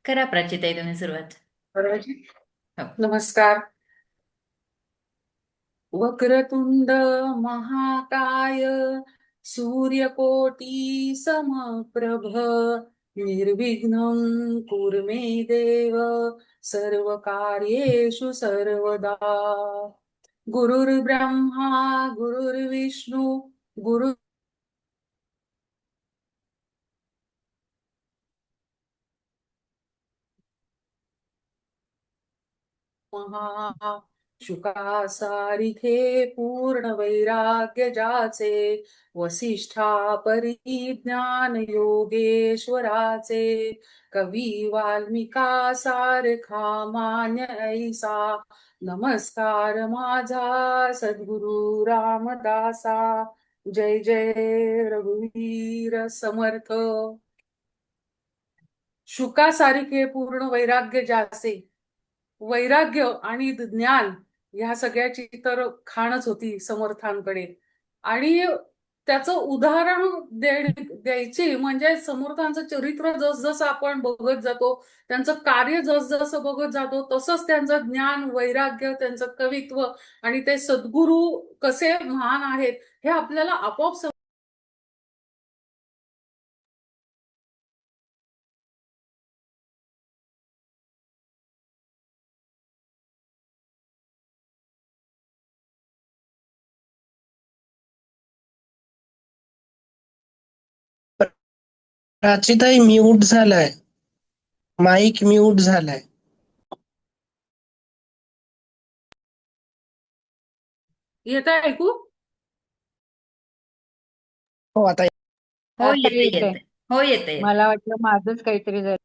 करा प्राची ताई तुम्ही सुरुवात. बरोबर. हो. नमस्कार. वक्रतुंड महाकाय सूर्यकोटी समप्रभ निर्विघ्नं कुरु मे देव सर्वकार्येषु सर्वदा. गुरुर्ब्रह्मा गुरुर्विष्णू गुरु महा शुका सारिखे पूर्ण वैराग्य जाचे वसिष्ठा परिज्ञान योगेश्वराचे कवी वाल्मिका सारखा मान्य ऐसा नमस्कार माझा सद्गुरु रामदासा. जय जय रघुवीर समर्थ. शुका सारिखे पूर्ण वैराग्य जाचे. वैराग्य आणि ज्ञान ह्या सगळ्याची तर खाणच होती समर्थांकडे. आणि त्याचं उदाहरण द्यायची म्हणजे समर्थांचं चरित्र जसजसं आपण बघत जातो, त्यांचं कार्य जसजसं बघत जातो, तसंच त्यांचं ज्ञान, वैराग्य, त्यांचं कवित्व आणि ते सद्गुरू कसे महान आहेत हे आपल्याला आपोआप प्राचीताई म्यूट झालाय. माईक म्यूट झालाय. येत ऐकू. हो आता हो आता येते येतंय. येते. हो येते येते. मला वाटलं माझंच काहीतरी झालं.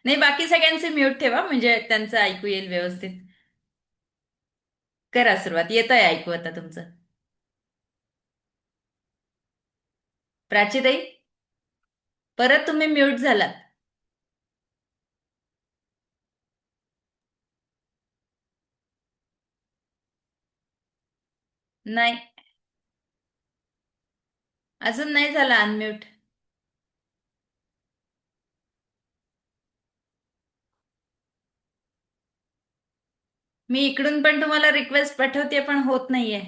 नाही, बाकी सगळ्यांचे म्यूट ठेवा म्हणजे त्यांचं ऐकू येईल व्यवस्थित. करा सुरुवात. येत आहे ऐकू आता तुमचं. प्राची ताई परत तुम्ही म्यूट झालात. नाही, अजून नाही झाला अनम्यूट. मी इकडून पण तुम्हाला रिक्वेस्ट पाठवते पण होत नाहीये.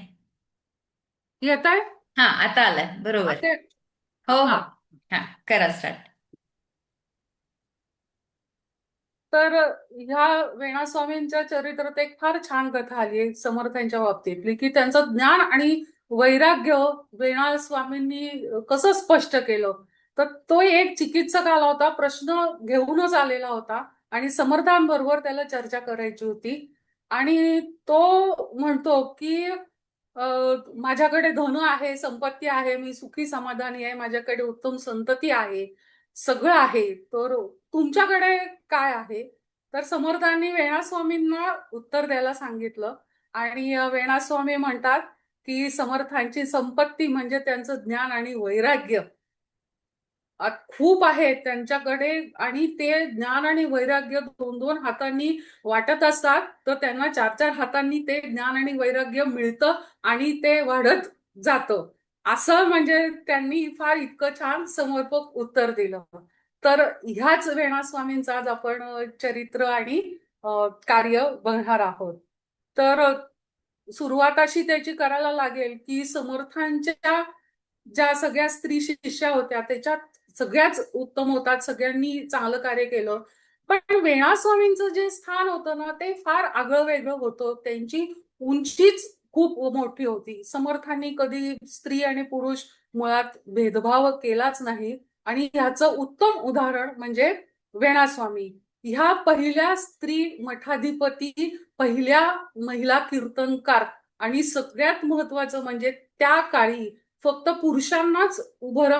येत आहे हा, आता आलाय बरोबर. आता. हो हो. हा. हा, करा स्टार्ट. तर ह्या वेणास्वामींच्या चरित्रात एक फार छान कथा आली आहे समर्थांच्या बाबतीतली, की त्यांचं ज्ञान आणि वैराग्य वेणास्वामींनी कसं स्पष्ट केलं. तर तो एक चिकित्सक आला होता, प्रश्न घेऊनच आलेला होता आणि समर्थांबरोबर त्याला चर्चा करायची होती. आणि तो म्हणतो की माझ्याकडे धन आहे, संपत्ती आहे, मी सुखी समाधानी आहे, माझ्याकडे उत्तम संतती आहे, सगळं आहे, तर तुमच्याकडे काय आहे. तर समर्थांनी वेणास्वामींना उत्तर द्यायला सांगितलं. आणि वेणास्वामी म्हणतात की समर्थांची संपत्ती म्हणजे त्यांचं ज्ञान आणि वैराग्य खूप आहे त्यांच्याकडे. आणि ते ज्ञान आणि वैराग्य दोन दोन हातांनी वाटत असतात, तर त्यांना चार चार हातांनी ते ज्ञान आणि वैराग्य मिळतं आणि ते वाढत जातं. असं म्हणजे त्यांनी फार इतकं छान समर्पक उत्तर दिलं. तर ह्याच वेणास्वामींचं आज आपण चरित्र आणि कार्य बघणार आहोत. तर सुरुवात अशी त्याची करायला लागेल की समर्थांच्या ज्या सगळ्या स्त्री शिष्या होत्या त्याच्यात सगळ्याच उत्तम होतात, सगळ्यांनी चांगलं कार्य केलं. पण वेणास्वामींचं जे स्थान होतं ना ते फार आगळं वेगळं होतं. त्यांची उंचीच खूप मोठी होती. समर्थांनी कधी स्त्री आणि पुरुष मुळात भेदभाव केलाच नाही. आणि ह्याचं उत्तम उदाहरण म्हणजे वेणास्वामी ह्या पहिल्या स्त्री मठाधिपती, पहिल्या महिला कीर्तनकार. आणि सगळ्यात महत्वाचं म्हणजे त्या काळी फक्त पुरुषांनाच उभं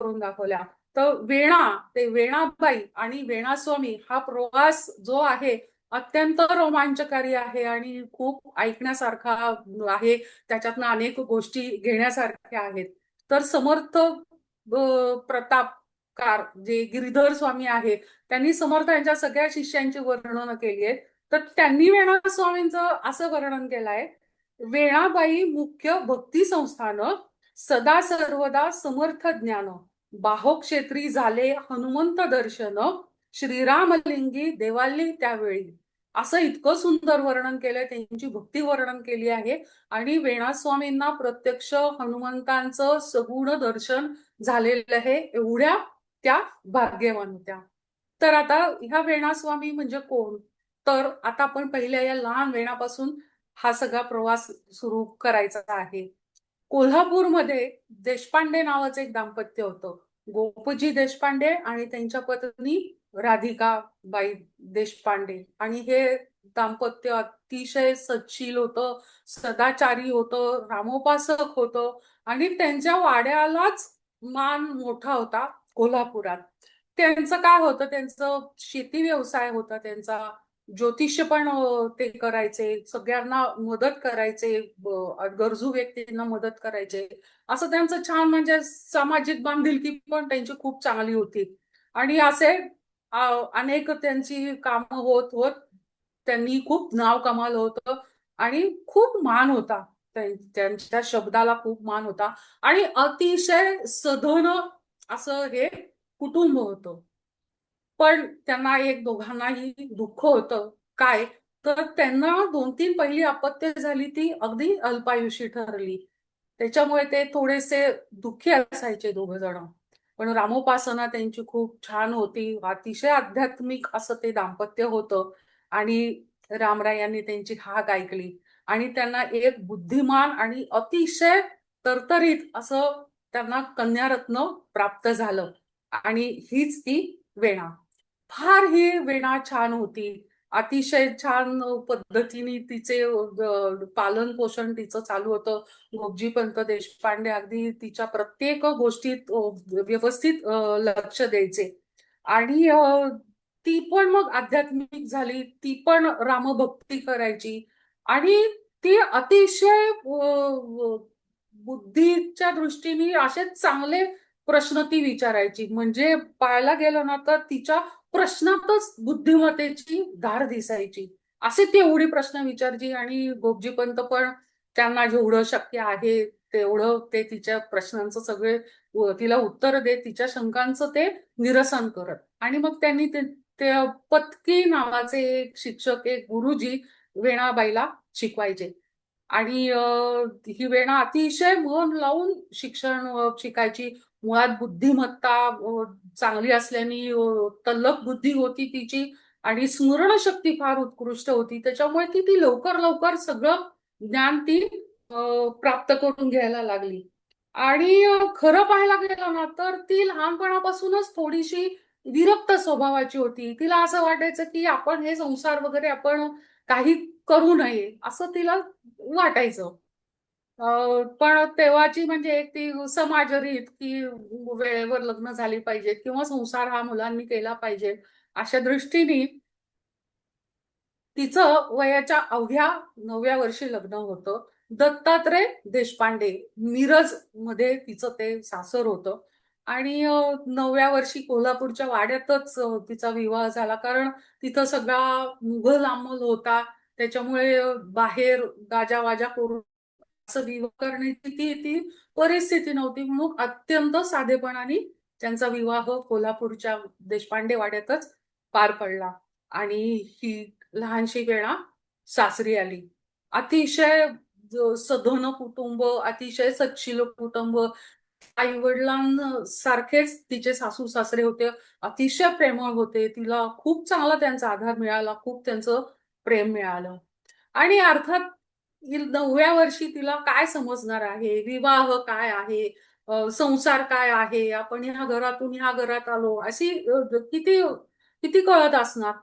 करून दाखवल्या. तर ते वेणाबाई आणि वेणास्वामी हा प्रवास जो आहे अत्यंत रोमांचकारी आहे आणि खूप ऐकण्यासारखा आहे. त्याच्यातनं अनेक गोष्टी घेण्यासारख्या आहेत. तर समर्थ प्रताप जे गिरीधर स्वामी आहे त्यांनी समर्थ यांच्या सगळ्या शिष्यांची वर्णन केली आहेत. तर त्यांनी वेणा स्वामींचं असं वर्णन केलंय, वेणाबाई मुख्य भक्ती संस्थान, सदा सर्वदा समर्थ ज्ञान, बाहोक्षेत्री झाले हनुमंत दर्शन, श्रीरामलिंगी देवाली त्यावेळी. असं इतकं सुंदर वर्णन केलंय, त्यांची भक्ती वर्णन केली आहे. आणि वेणा स्वामींना प्रत्यक्ष हनुमंतांचं सगुण दर्शन झालेलं आहे, एवढ्या त्या भाग्यवान होत्या. तर आता ह्या वेणास्वामी म्हणजे कोण? तर आता आपण पहिल्या या लहान वेणापासून हा सगळा प्रवास सुरू करायचा आहे. कोल्हापूरमध्ये देशपांडे नावाचं एक दाम्पत्य होतं, गोपजी देशपांडे आणि त्यांच्या पत्नी राधिकाबाई देशपांडे. आणि हे दाम्पत्य अतिशय सच्शील होतं, सदाचारी होतं, रामोपासक होतं आणि त्यांच्या वाड्यालाच मान मोठा होता कोल्हापुरात. त्यांचं काय होतं, त्यांचं शेती व्यवसाय होता, त्यांचा ज्योतिष्य पण ते करायचे, सगळ्यांना मदत करायचे, गरजू व्यक्तींना मदत करायचे. असं त्यांचं छान, म्हणजे सामाजिक बांधिलकी पण त्यांची खूप चांगली होती. आणि असे अनेक त्यांची कामं होत होत त्यांनी खूप नाव कमावलं होतं आणि खूप मान होता, त्यांच्या शब्दाला खूप मान होता. आणि अतिशय सधन असं हे कुटुंब होतं. पण त्यांना एक दोघांनाही दुःख होतं. काय? तर त्यांना 2-3 पहिली अपत्य झाली, ती अगदी अल्पायुषी ठरली. त्याच्यामुळे ते थोडेसे दुःखी असायचे दोघ जण. पण रामोपासना त्यांची खूप छान होती, अतिशय आध्यात्मिक असं ते दाम्पत्य होतं. आणि रामरायांनी त्यांची हाक ऐकली आणि त्यांना एक बुद्धिमान आणि अतिशय तरतरीत असं त्यांना कन्यारत्न प्राप्त झालं. आणि हीच ती वेणा. फार ही वेणा छान होती, अतिशय छान पद्धतीने तिचे पालन पोषण तिचं चालू होतं. गोपजीपंत देशपांडे अगदी तिच्या प्रत्येक गोष्टीत व्यवस्थित लक्ष द्यायचे. आणि ती पण मग आध्यात्मिक झाली, ती पण रामभक्ती करायची. आणि ती अतिशय बुद्धीच्या दृष्टीने असे चांगले प्रश्न ती विचारायची. म्हणजे पाहायला गेलं ना तर तिच्या प्रश्नातच बुद्धिमत्तेची धार दिसायची. असे ती एवढी प्रश्न विचारची. आणि गोपजीपंत पण त्यांना जेवढं शक्य आहे तेवढं ते तिच्या प्रश्नांचं सगळे तिला उत्तर देत, तिच्या शंकांचं ते निरसन करत. आणि मग त्यांनी ते पत्की नावाचे एक शिक्षक, एक गुरुजी वेणाबाईला शिकवायचे. आणि ही वेणा अतिशय मन लावून शिक्षण शिकायची. मुळात बुद्धिमत्ता चांगली असल्याने तल्लख बुद्धी होती तिची आणि स्मरणशक्ती फार उत्कृष्ट होती. त्याच्यामुळे ती लवकर लवकर सगळं ज्ञान ती प्राप्त करून घ्यायला लागली. आणि खरं पाहायला गेलं ना तर ती लहानपणापासूनच थोडीशी विरक्त स्वभावाची होती. तिला असं वाटायचं की आपण हे संसार वगैरे आपण काही करू नये असं तिला वाटायचं. पण तेव्हाची म्हणजे एक ती समाजरीत की वेळेवर लग्न झाली पाहिजेत किंवा संसार हा मुलांनी केला पाहिजे, अशा दृष्टीने तिचं वयाच्या अवघ्या 9व्या वर्षी लग्न होतं. दत्तात्रय देशपांडे, मिरज मध्ये तिचं ते सासर होतं. आणि 9व्या वर्षी कोल्हापूरच्या वाड्यातच तिचा विवाह झाला, कारण तिथं सगळा मुघल अंमल होता. त्याच्यामुळे बाहेर गाजावाजा करून असं विवाह करण्याची ती ती परिस्थिती नव्हती. म्हणून अत्यंत साधेपणाने त्यांचा विवाह कोल्हापूरच्या देशपांडे वाड्यातच पार पडला. आणि ही लहानशी वेणा सासरी आली. अतिशय सधन कुटुंब, अतिशय सच्शील कुटुंब. आई वडिलांसारखेच तिचे सासू सासरे होते, अतिशय प्रेमळ होते. तिला खूप चांगला त्यांचा आधार मिळाला, खूप त्यांचं प्रेम मिळालं. आणि अर्थात 9व्या वर्षी तिला काय समजणार आहे, विवाह काय आहे, संसार काय आहे, आपण ह्या घरातून ह्या घरात आलो, अशी किती किती कळत असणार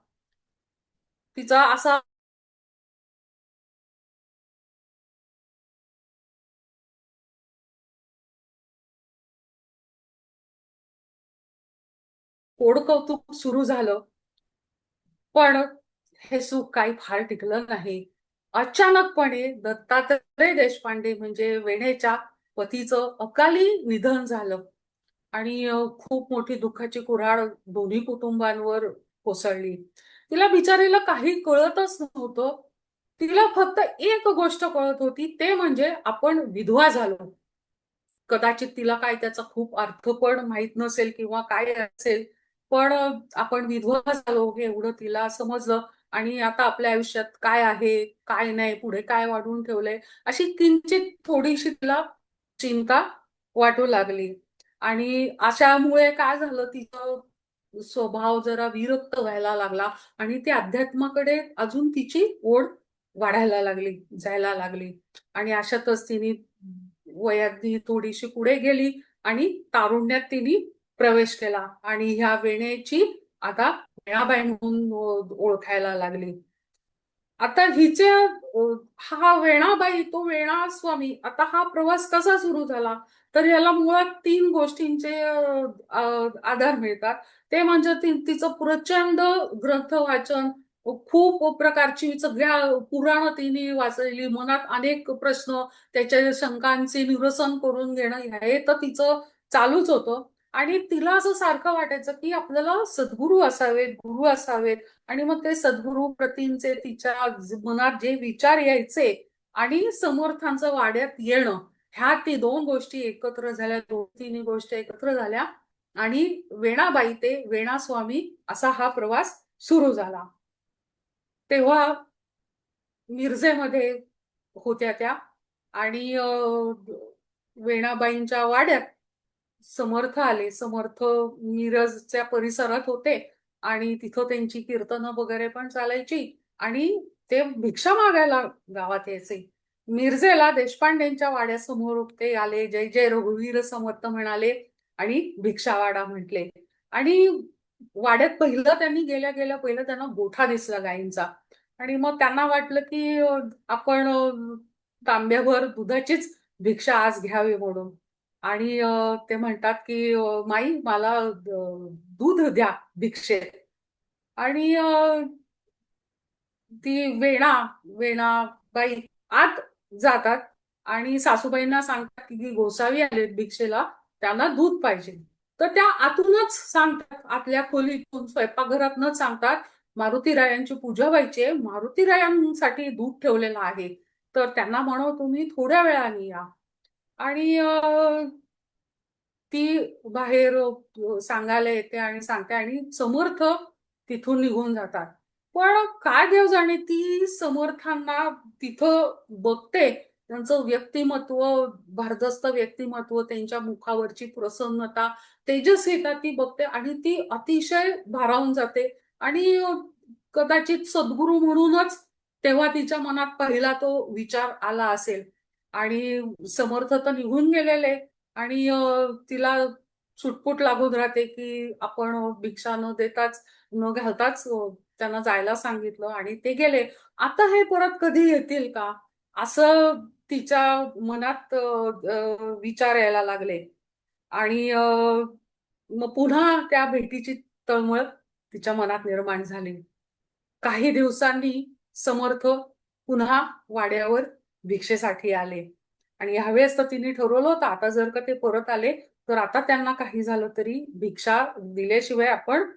तिचा असा कोडकौतुक सुरू झालं. पण हे सुख काही फार टिकलं नाही. अचानकपणे दत्तात्रय देशपांडे म्हणजे वेणेच्या पतीचं अकाली निधन झालं. आणि खूप मोठी दुःखाची कुऱ्हाड दोन्ही कुटुंबांवर कोसळली. तिला बिचारीला काही कळतच नव्हतं. तिला फक्त एक गोष्ट कळत होती, ते म्हणजे आपण विधवा झालो. कदाचित तिला काय त्याचा खूप अर्थ पण माहित नसेल किंवा काय असेल, पण आपण विधवा झालो हे एवढं तिला समजलं. आणि आता आपल्या आयुष्यात काय आहे, काय नाही, पुढे काय वाढवून ठेवलंय, अशी किंचित थोडीशी तिला चिंता वाटू लागली. आणि अशामुळे काय झालं, तिचं स्वभाव जरा विरक्त व्हायला लागला आणि ती अध्यात्माकडे अजून तिची ओढ वाढायला लागली, जायला लागली. आणि अशातच तिने वयात ती थोडीशी पुढे गेली आणि तारुण्यात तिने प्रवेश केला आणि ह्या वेणेची आता वेणाबाई म्हणून ओळखायला लागली. आता हिचे हा वेणाबाई तो वेणा स्वामी, आता हा प्रवास कसा सुरू झाला, तर याला मुळात 3 गोष्टींचे आधार मिळतात. ते म्हणजे तिचं प्रचंड ग्रंथ वाचन, खूप प्रकारची सगळ्या पुराणं तिने वाचलेली, मनात अनेक प्रश्न, त्याच्या शंकांचे निरसन करून घेणं, हे तर तिचं चालूच होतं. आणि तिला असं सारखं वाटायचं की आपल्याला सद्गुरू असावेत, गुरु असावेत. आणि मग ते सद्गुरू प्रतींचे तिच्या मनात जे विचार यायचे आणि समर्थांचं वाड्यात येणं, ह्या ती 2 गोष्टी एकत्र झाल्या, 2-3 गोष्टी एकत्र झाल्या आणि वेणाबाई ते वेणास्वामी असा हा प्रवास सुरू झाला. तेव्हा मिरजेमध्ये होत्या त्या आणि वेणाबाईंच्या वाड्यात समर्थ आले. समर्थ मिरजच्या परिसरात होते आणि तिथं त्यांची कीर्तनं वगैरे पण चालायची आणि ते भिक्षा मागायला गावात यायचे. मिरजेला देशपांडेंच्या वाड्यासमोर ते आले, जय जय रघुवीर समर्थ म्हणाले आणि भिक्षावाडा म्हटले. आणि वाड्यात पहिलं त्यांनी गेल्या गेल्या पहिलं त्यांना गोठा दिसला गायींचा. आणि मग त्यांना वाटलं की आपण तांब्याभर दुधाचीच भिक्षा आज घ्यावी म्हणून. आणि ते म्हणतात की माई मला दूध द्या भिक्षेत. आणि ती वेणाबाई आत जातात आणि सासूबाईंना सांगतात की गोसावी आलेत भिक्षेला, त्यांना दूध पाहिजे. तर त्या आतूनच सांगतात, आतल्या खोलीतून स्वयंपाकघरातनच सांगतात, मारुतीरायांची पूजा व्हायची आहे, मारुतीरायांसाठी दूध ठेवलेलं आहे, तर त्यांना म्हणो तुम्ही थोड्या वेळाने या. आणि ती बाहेर सांगायला येते आणि सांगते आणि समर्थ तिथून निघून जातात. पण काय देव जाणे, ती समर्थांना तिथं बघते, त्यांचं व्यक्तिमत्व, भारदस्त व्यक्तिमत्व, त्यांच्या मुखावरची प्रसन्नता, तेजस्विता ती बघते आणि ती अतिशय भारावून जाते. आणि कदाचित सद्गुरू म्हणूनच तेव्हा तिच्या मनात पहिला तो विचार आला असेल. आणि समर्थ तर निघून गेलेले आणि तिला सुटपूट लागून राहते की आपण भिक्षा न देताच, न घालताच त्यांना जायला सांगितलं आणि ते गेले. आता हे परत कधी येतील का, असं तिच्या मनात विचार यायला लागले. आणि मग पुन्हा त्या भेटीची तळमळ तिच्या मनात निर्माण झाली. काही दिवसांनी समर्थ पुन्हा वाड्यावर भिक्षेसाठी आले आणि ह्यावेळेस तर तिने ठरवलं होतं, आता जर का ते परत आले तर आता त्यांना काही झालं तरी भिक्षा दिल्याशिवाय आपण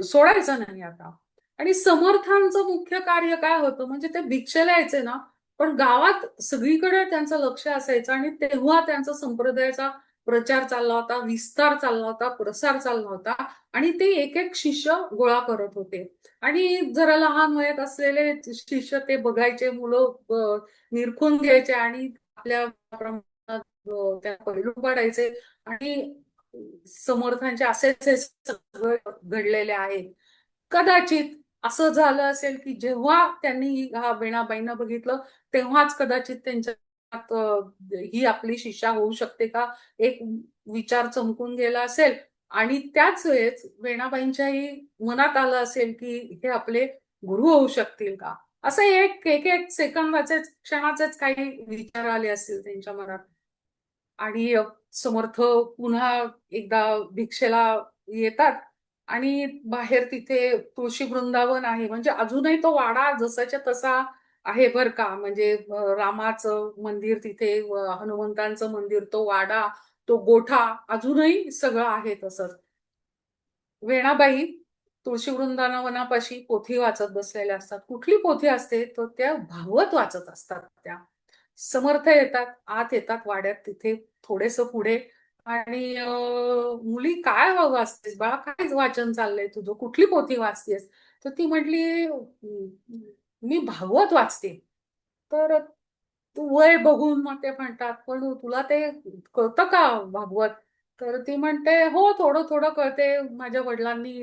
सोडायचं नाही आता. आणि समर्थांचं मुख्य कार्य काय होतं, म्हणजे ते भिक्षेला यायचे ना, पण गावात सगळीकडे त्यांचं लक्ष असायचं आणि तेव्हा त्यांचा संप्रदायाचा प्रचार चालला होता, विस्तार चालला होता, प्रसार चालला होता आणि ते एक एक शिष्य गोळा करत होते. आणि जरा लहान वयात असलेले शिष्य ते बघायचे, मुलं निरखून घ्यायचे आणि आपल्या प्रमाणात त्या पैलू पाडायचे. आणि समर्थांचे असेच हे सगळं घडलेले आहे. कदाचित असं झालं असेल की जेव्हा त्यांनी हा वेणाबाईंना बघितलं, तेव्हाच कदाचित त्यांच्या मनात, ही आपली शिष्या होऊ शकते का, एक विचार चमकून गेला असेल. आणि त्याच वेळेस वेणाबाईंच्याही मनात आलं असेल की हे आपले गुरु होऊ शकतील का, असं एक एक एक सेकंदाचे क्षणाचेच काही विचार आले असतील त्यांच्या मनात. आणि समर्थ पुन्हा एकदा भिक्षेला येतात आणि बाहेर तिथे तुळशी वृंदावन आहे, म्हणजे अजूनही तो वाडा जसाच्या तसा आहे बर का. म्हणजे रामाचं मंदिर तिथे, हनुमंतांचं मंदिर, तो वाडा, तो गोठा अजूनही सगळं आहे तसंच. वेणाबाई तुळशी वृंदावनापाशी पोथी वाचत बसलेल्या असतात. कुठली पोथी असते तर त्या भागवत वाचत असतात. त्या समर्थ येतात, आत येतात वाड्यात, तिथे थोडेस पुढे, आणि मुली काय वाचतेस बाळा, काय वाचन चाललंय तुझं, कुठली पोथी वाचतेस? तर ती म्हटली, मी भागवत वाचते. तर तू वय बघून मग ते म्हणतात, पण तुला ते कळतं का भागवत? तर ती म्हणते, हो थोडं थोडं कळते, माझ्या वडिलांनी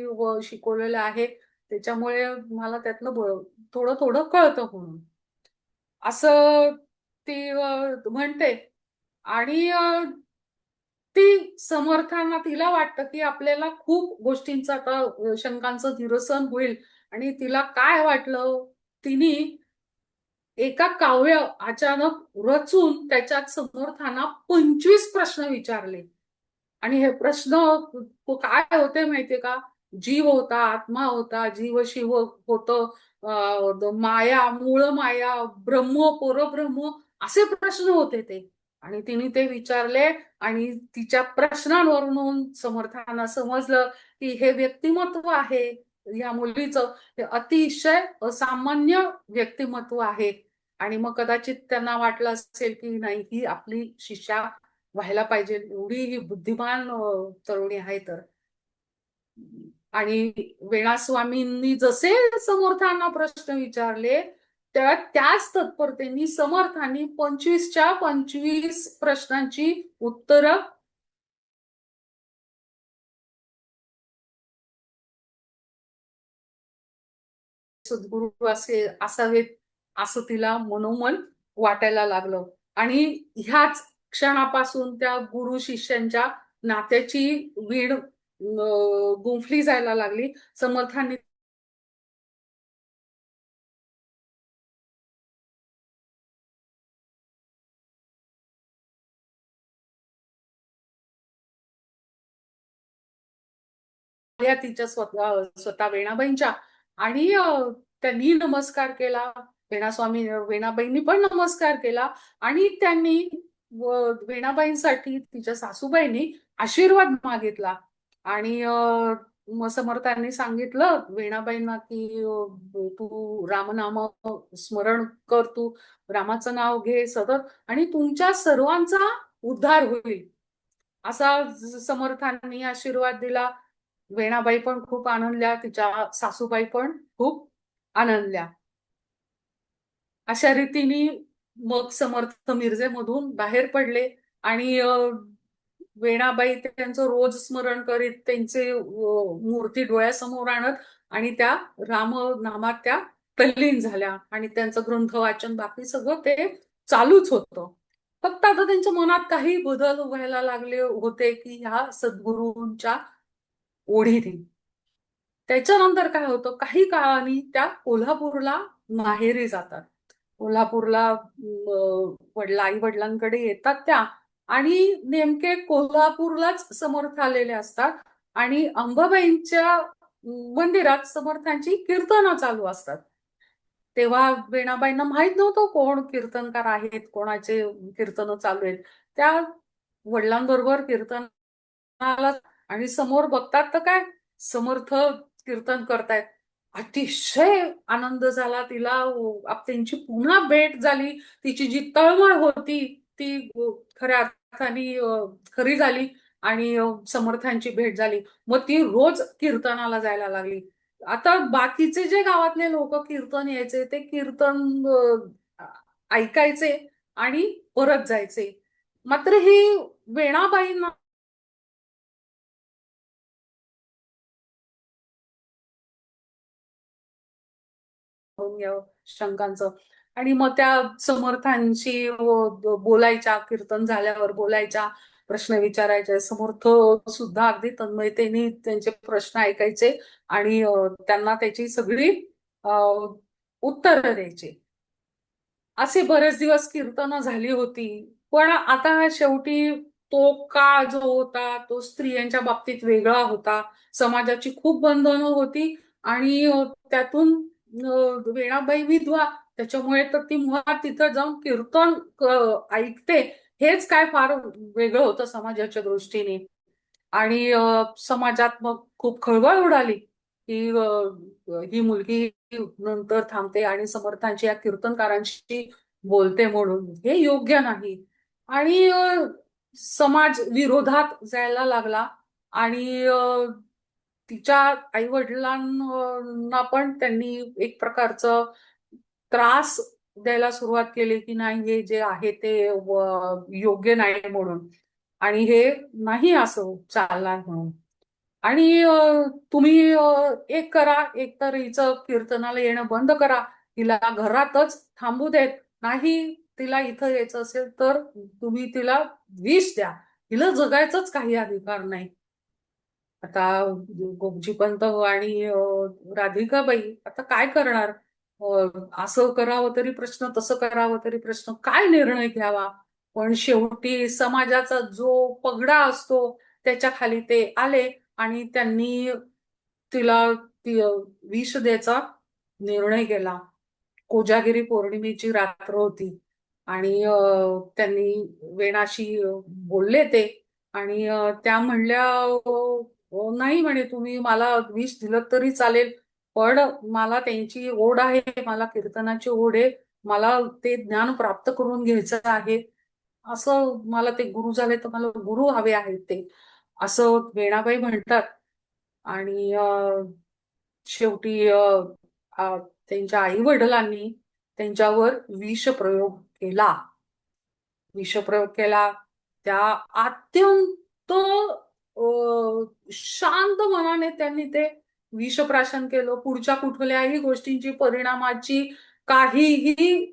शिकवलेलं आहे, त्याच्यामुळे मला त्यातलं थोडं थोडं कळतं म्हणून, असं ती म्हणते. आणि ती समर्थांना, तिला वाटतं की आपल्याला खूप गोष्टींचं आता शंकांचं निरसन होईल, आणि तिला काय वाटलं, तिने एका काव्य अचानक रचून त्याच्यात समर्थांना 25 प्रश्न विचारले. आणि हे प्रश्न काय होते माहितीये का? जीव होता, आत्मा होता, जीव शिव होतं, माया, मूळ माया, ब्रह्म, परब्रह्म, असे प्रश्न होते ते. आणि तिने ते विचारले, आणि तिच्या प्रश्नांवरून समर्थांना समजलं की हे व्यक्तिमत्व आहे या मुलीचं, हे अतिशय असामान्य व्यक्तिमत्व आहे. आणि मग कदाचित त्यांना वाटलं असेल की नाही, ही आपली शिष्या व्हायला पाहिजे, एवढी ही बुद्धिमान तरुणी आहे तर. आणि वेणास्वामींनी जसे समर्थांना प्रश्न विचारले, त्याच तत्परतेने समर्थांनी 25च्या 25 प्रश्नांची उत्तरं सद्गुरू असावेत, असं तिला मनोमन वाटायला लागलं. आणि ह्याच क्षणापासून त्या गुरु शिष्यांच्या नात्याची वीण गुंफली जायला लागली. समर्थांनी तिच्या स्वतः वेणाबाईंच्या, आणि त्यांनी नमस्कार केला. वेणाबाईंनी पण नमस्कार केला, आणि त्यांनी वेणाबाईंसाठी तिच्या सासूबाईंनी आशीर्वाद मागितला. आणि मग समर्थांनी सांगितलं वेणाबाईंना की तू रामनाम स्मरण कर, तू रामाचं नाव घे सतत, आणि तुमच्या सर्वांचा उद्धार होईल, असा समर्थांनी आशीर्वाद दिला. वेणाबाई पण खूप आनंदल्या, तिच्या सासूबाई पण खूप आनंदल्या. अशा रीतीने मग समर्थ मिरजेमधून बाहेर पडले, आणि वेणाबाई त्यांचं रोज स्मरण करीत, त्यांचे मूर्ती डोळ्यासमोर आणत, आणि त्या रामनामात त्या तल्लीन झाल्या, आणि त्यांचं ग्रंथ वाचन बाकी सगळं ते चालूच होतं. फक्त आता त्यांच्या मनात काही बदल व्हायला लागले होते की ह्या सद्गुरूंच्या ओढीने. त्याच्यानंतर काय होतं, काही काळाने त्या कोल्हापूरला माहेरी जातात. कोल्हापूरला आई वडिलांकडे येतात त्या, आणि नेमके कोल्हापूरलाच समर्थ आलेले असतात, आणि अंबाबाईंच्या मंदिरात समर्थांची कीर्तनं चालू असतात. तेव्हा वेणाबाईंना माहित नव्हतं कोण कीर्तनकार आहेत, कोणाचे कीर्तन चालू आहेत. त्या वडिलांबरोबर कीर्तनाला, आणि समोर बघतात तर काय, समर्थ कीर्तन करतायत. अतिशय आनंद झाला तिला. त्यांची पुन्हा भेट झाली. तिची जी तळमळ होती ती खऱ्या अर्थाने खरी झाली, आणि समर्थांची भेट झाली. मग ती रोज कीर्तनाला जायला लागली. आता बाकीचे जे गावातले लोक कीर्तन यायचे, ते कीर्तन ऐकायचे आणि परत जायचे. मात्र ही वेणाबाईंना शंकांचं. आणि मग त्या समर्थांशी बोलायच्या, कीर्तन झाल्यावर बोलायच्या, प्रश्न विचारायचे. समर्थ सुद्धा अगदी तन्मयतेने त्यांचे प्रश्न ऐकायचे, आणि त्यांना त्याची सगळी उत्तरं द्यायची. असे बरेच दिवस कीर्तनं झाली होती. पण आता शेवटी तो काळ जो होता तो स्त्रियांच्या बाबतीत वेगळा होता. समाजाची खूप बंधनं होती, आणि त्यातून वेणाबाई विधवा, त्याच्यामुळे तर ती मुळात तिथं जाऊन कीर्तन ऐकते हेच काय फार वेगळं होतं समाजाच्या दृष्टीने. आणि समाजात मग खूप खळबळ उडाली की ही मुलगी नंतर थांबते आणि समर्थांची या कीर्तनकारांशी बोलते म्हणून हे योग्य नाही. आणि समाज विरोधात जायला लागला. आणि तिच्या आई वडिलांना पण त्यांनी एक प्रकारचं त्रास द्यायला सुरुवात केली की नाही हे जे आहे ते योग्य नाही म्हणून, आणि हे नाही असं चालणार म्हणून. आणि तुम्ही एक करा, एक तर हिचं कीर्तनाला येणं बंद करा, हिला घरातच थांबू देत, नाही तिला इथं यायचं असेल तर तुम्ही तिला विष द्या, हिला जगायचंच काही अधिकार नाही. आता गोपजीपंत आणि राधिकाबाई आता काय करणार? असं करावं तरी प्रश्न, तसं करावं तरी प्रश्न, काय निर्णय घ्यावा? पण शेवटी समाजाचा जो पगडा असतो त्याच्या खाली ते आले आणि त्यांनी तिला विष द्यायचा निर्णय केला. कोजागिरी पौर्णिमेची रात्र होती आणि त्यांनी वेणाशी बोलले ते. आणि त्या म्हणल्या, नाही म्हणे, तुम्ही मला विष दिलं तरी चालेल, पण मला त्यांची ओढ आहे, मला कीर्तनाची ओढ आहे, मला ते ज्ञान प्राप्त करून घ्यायचं आहे. असं मला ते गुरु झाले तर मला गुरु हवे आहेत ते, असं वेणाबाई म्हणतात. आणि शेवटी त्यांच्या आई वडिलांनी त्यांच्यावर विषप्रयोग केला. विषप्रयोग केला. त्या अत्यंत शांत मनाने त्यांनी ते विषप्राशन केलं. पुढच्या कुठल्याही गोष्टींची, परिणामाची काहीही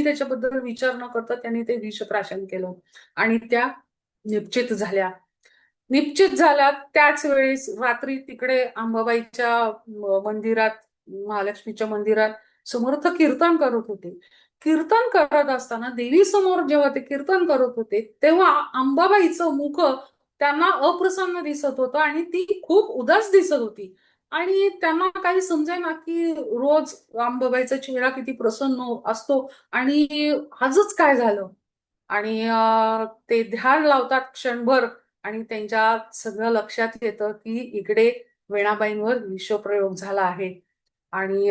त्याच्याबद्दल विचार न करता त्यांनी ते विषप्राशन केलं आणि त्या निश्चित झाल्या. निश्चित झाल्या त्याच वेळेस रात्री तिकडे अंबाबाईच्या मंदिरात, महालक्ष्मीच्या मंदिरात समर्थ कीर्तन करत होते. कीर्तन करत असताना देवी समोर जेव्हा ते कीर्तन करत होते तेव्हा अंबाबाईचं मुख त्यांना अप्रसन्न दिसत होतं आणि ती खूप उदास दिसत होती. आणि त्यांना काही समजेना की रोज अंबाबाईचा चेहरा किती प्रसन्न असतो आणि आजच काय झालं. आणि ते ध्यान लावतात क्षणभर आणि त्यांच्या सगळं लक्षात येतं की इकडे वेणाबाईंवर विषप्रयोग झाला आहे. आणि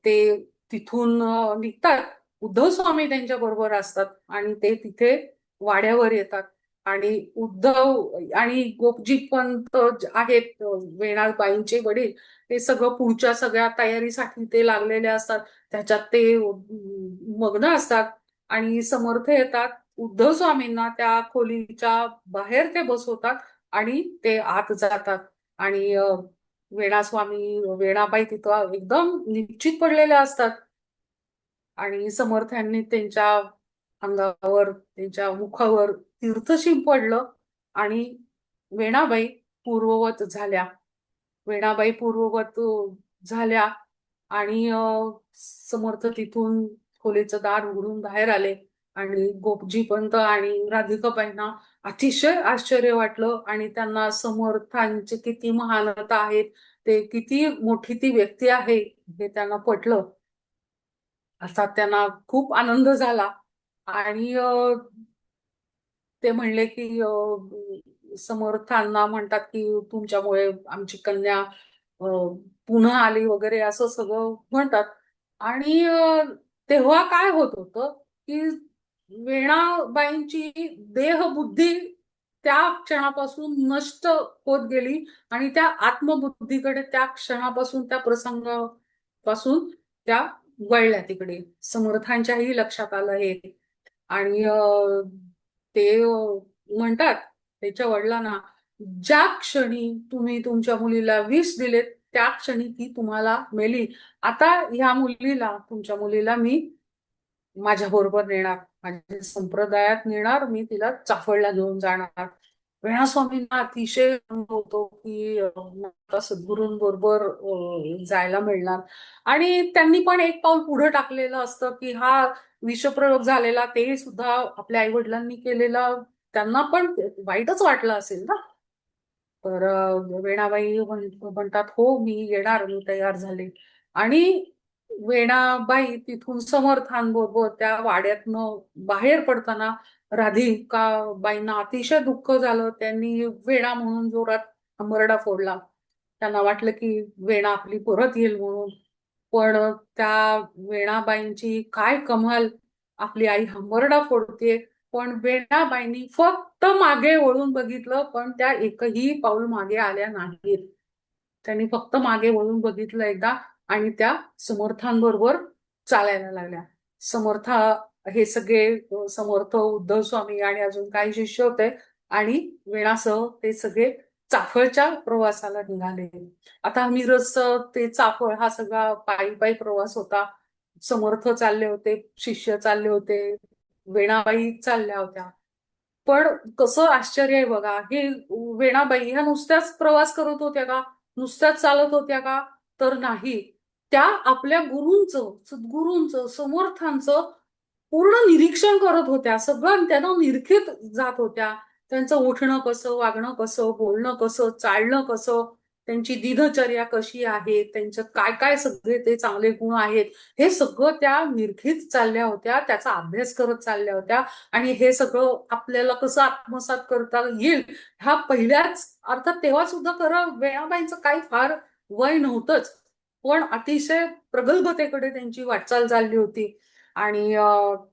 ते तिथून निघतात. उद्धव स्वामी त्यांच्या बरोबर असतात आणि ते तिथे वाड्यावर येतात. आणि उद्धव आणि गोपजी पंत आहेत वेणाबाईंचे वडील, ते सगळं पुढच्या सगळ्या तयारीसाठी ते लागलेले असतात, त्याच्यात ते मग्न असतात. आणि समर्थ येतात, उद्धव स्वामींना त्या खोलीच्या बाहेर ते बसवतात आणि ते आत जातात. आणि वेणाबाई तिथं एकदम निश्चित पडलेल्या असतात. आणि समर्थांनी त्यांच्या अंगावर, त्यांच्या मुखावर तीर्थ शिंपडलं आणि वेणाबाई पूर्ववत झाल्या. वेणाबाई पूर्ववत झाल्या आणि समर्थ तिथून खोलीचं दार उघडून बाहेर आले. आणि गोपजी पंत आणि राधिकाबाईंना अतिशय आश्चर्य वाटलं आणि त्यांना समर्थांची किती महानता आहे, ते किती मोठी ती व्यक्ती आहे हे त्यांना पटलं. अर्थात त्यांना खूप आनंद झाला. आणि ते म्हणले की समर्थांना म्हणतात की तुमच्यामुळे आमची कन्या पुन्हा आली वगैरे असं सगळं म्हणतात. आणि तेव्हा काय होत होतं की वेणाबाईंची देहबुद्धी त्या क्षणापासून नष्ट होत गेली आणि त्या आत्मबुद्धीकडे त्या क्षणापासून, त्या प्रसंगापासून त्या वळल्या तिकडे. समर्थांच्याही लक्षात आलं हे. आणि ते म्हणतात त्याच्या वडिलांना, ज्या क्षणी तुम्ही तुमच्या मुलीला विष दिले त्या क्षणी ती तुम्हाला मेली. आता ह्या मुलीला, तुमच्या मुलीला मी माझ्या बरोबर नेणार, माझ्या संप्रदायात नेणार, मी तिला चाफळला घेऊन जाणार. वेणास्वामींना अतिशय आनंद होतो की आता सद्गुरूंबरोबर जायला मिळणार. आणि त्यांनी पण एक पाऊल पुढे टाकलेलं असतं की हा विषप्रयोग झालेला ते सुद्धा आपल्या आई वडिलांनी केलेला त्यांना पण वाईटच वाटलं असेल ना. तर वेणाबाई म्हणतात, हो मी येणार, मी तयार झाले. आणि वेणाबाई तिथून समर्थांबरोबर त्या वाड्यातनं बाहेर पडताना राधिकाबाईंना अतिशय दुःख झालं. त्यांनी वेणा म्हणून जोरात हमरडा फोडला. त्यांना वाटलं की वेणा आपली परत येईल म्हणून. पण त्या वेणाबाईंची काय कमाल, आपली आई हमरडा फोडते पण वेणाबाईंनी फक्त मागे वळून बघितलं, पण त्या एकही पाऊल मागे आल्या नाहीत. त्यांनी फक्त मागे वळून बघितलं एकदा आणि त्या समर्थांबरोबर चालायला लागल्या. समर्थ हे सगळे समर्थ, उद्धव स्वामी आणि अजून काही शिष्य होते आणि वेणासह ते सगळे चाफळच्या प्रवासाला निघाले. आता मिरज ते चाफळ हा सगळा पायी पायी प्रवास होता. समर्थ चालले होते, शिष्य चालले होते, वेणाबाई चालल्या होत्या. पण कसं आश्चर्य आहे बघा, हे वेणाबाई ह्या नुसत्याच प्रवास करत होत्या का, नुसत्याच चालत होत्या का, तर नाही. त्या आपल्या गुरूंचं, सद्गुरूंचं, समर्थांचं पूर्ण निरीक्षण करत होत्या. सगळं त्यांना निरखित जात होत्या. त्यांचं उठणं कसं, वागणं कसं, बोलणं कसं, चालणं कसं, त्यांची दिनचर्या कशी आहे, त्यांच्यात काय काय सगळे ते चांगले गुण आहेत, हे सगळं त्या निरखित चालल्या होत्या. त्याचा अभ्यास करत चालल्या होत्या. आणि हे सगळं आपल्याला कसं आत्मसात करता येईल, ह्या पहिल्याच अर्थात तेव्हा सुद्धा खरं वेणाबाईंचं काही फार वय नव्हतंच, पण अतिशय प्रगल्भतेकडे त्यांची वाटचाल चालली होती. आणि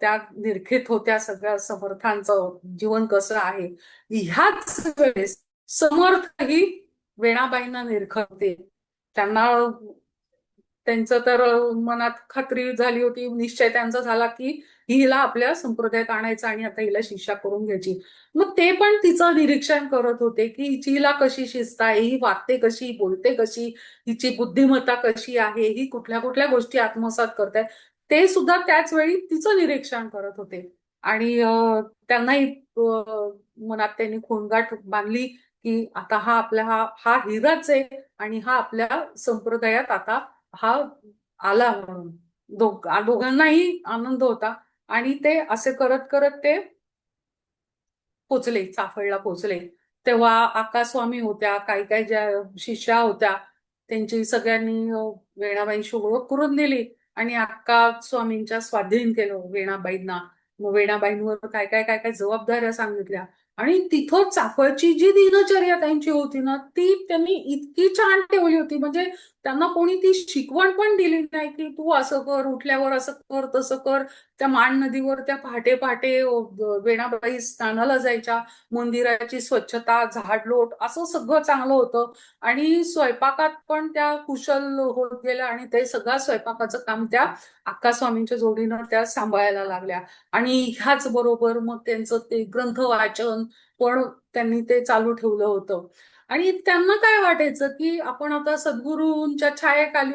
त्या निरखित होत्या सगळ्या समर्थांचं जीवन कसं आहे. ह्याच वेळेस समर्थही वेणाबाईंना निरखते. त्यांना त्यांचं तर मनात खात्री झाली होती, निश्चय त्यांचा झाला की हिला आपल्या संप्रदायात आणायचं आणि आता हिला शिष्या करून घ्यायची. मग ते पण तिचं निरीक्षण करत होते की हिला कशी शिस्त आहे, ही वागते कशी, बोलते कशी, हिची बुद्धिमत्ता कशी आहे, ही कुठल्या कुठल्या गोष्टी आत्मसात करते, ते सुद्धा त्याच वेळी तिचं निरीक्षण करत होते. आणि त्यांनाही मनात त्यांनी खोंगाट बांधली की आता हा आपला हा हिराच आहे आणि हा आपल्या संप्रदायात आता हा आला म्हणून. दोघांनाही आनंद होता. आणि ते असे करत करत ते पोचले, चाफळला पोचले. तेव्हा आकाशस्वामी होत्या, काही काही ज्या शिष्या होत्या, त्यांची सगळ्यांनी वेणाबाईंशी ओळख करून दिली आणि अक्का स्वामींच्या स्वाधीन केलं वेणाबाईंना. मग वेणाबाईंवर काय काय काय काय जबाबदाऱ्या सांगितल्या. आणि तिथं चाफळची जी दिनचर्या त्यांची होती ना, ती त्यांनी इतकी छान ठेवली होती. म्हणजे त्यांना कोणी ती शिकवण पण दिली नाही की तू असं कर, उठल्यावर असं कर, तसं कर. त्या मान नदीवर त्या पहाटे पहाटे वेणाबाई स्नानाला जायच्या. मंदिराची स्वच्छता, झाडलोट असं सगळं चांगलं होतं. आणि स्वयंपाकात पण त्या कुशल होत गेल्या आणि ते सगळं स्वयंपाकाचं काम त्या अक्कास्वामींच्या जोडीनं त्या सांभाळायला लागल्या. आणि ह्याच बरोबर मग त्यांचं ते ग्रंथ वाचन पण त्यांनी ते चालू ठेवलं होतं. आणि त्यांना काय वाटायचं की आपण आता सद्गुरूंच्या छायेखाली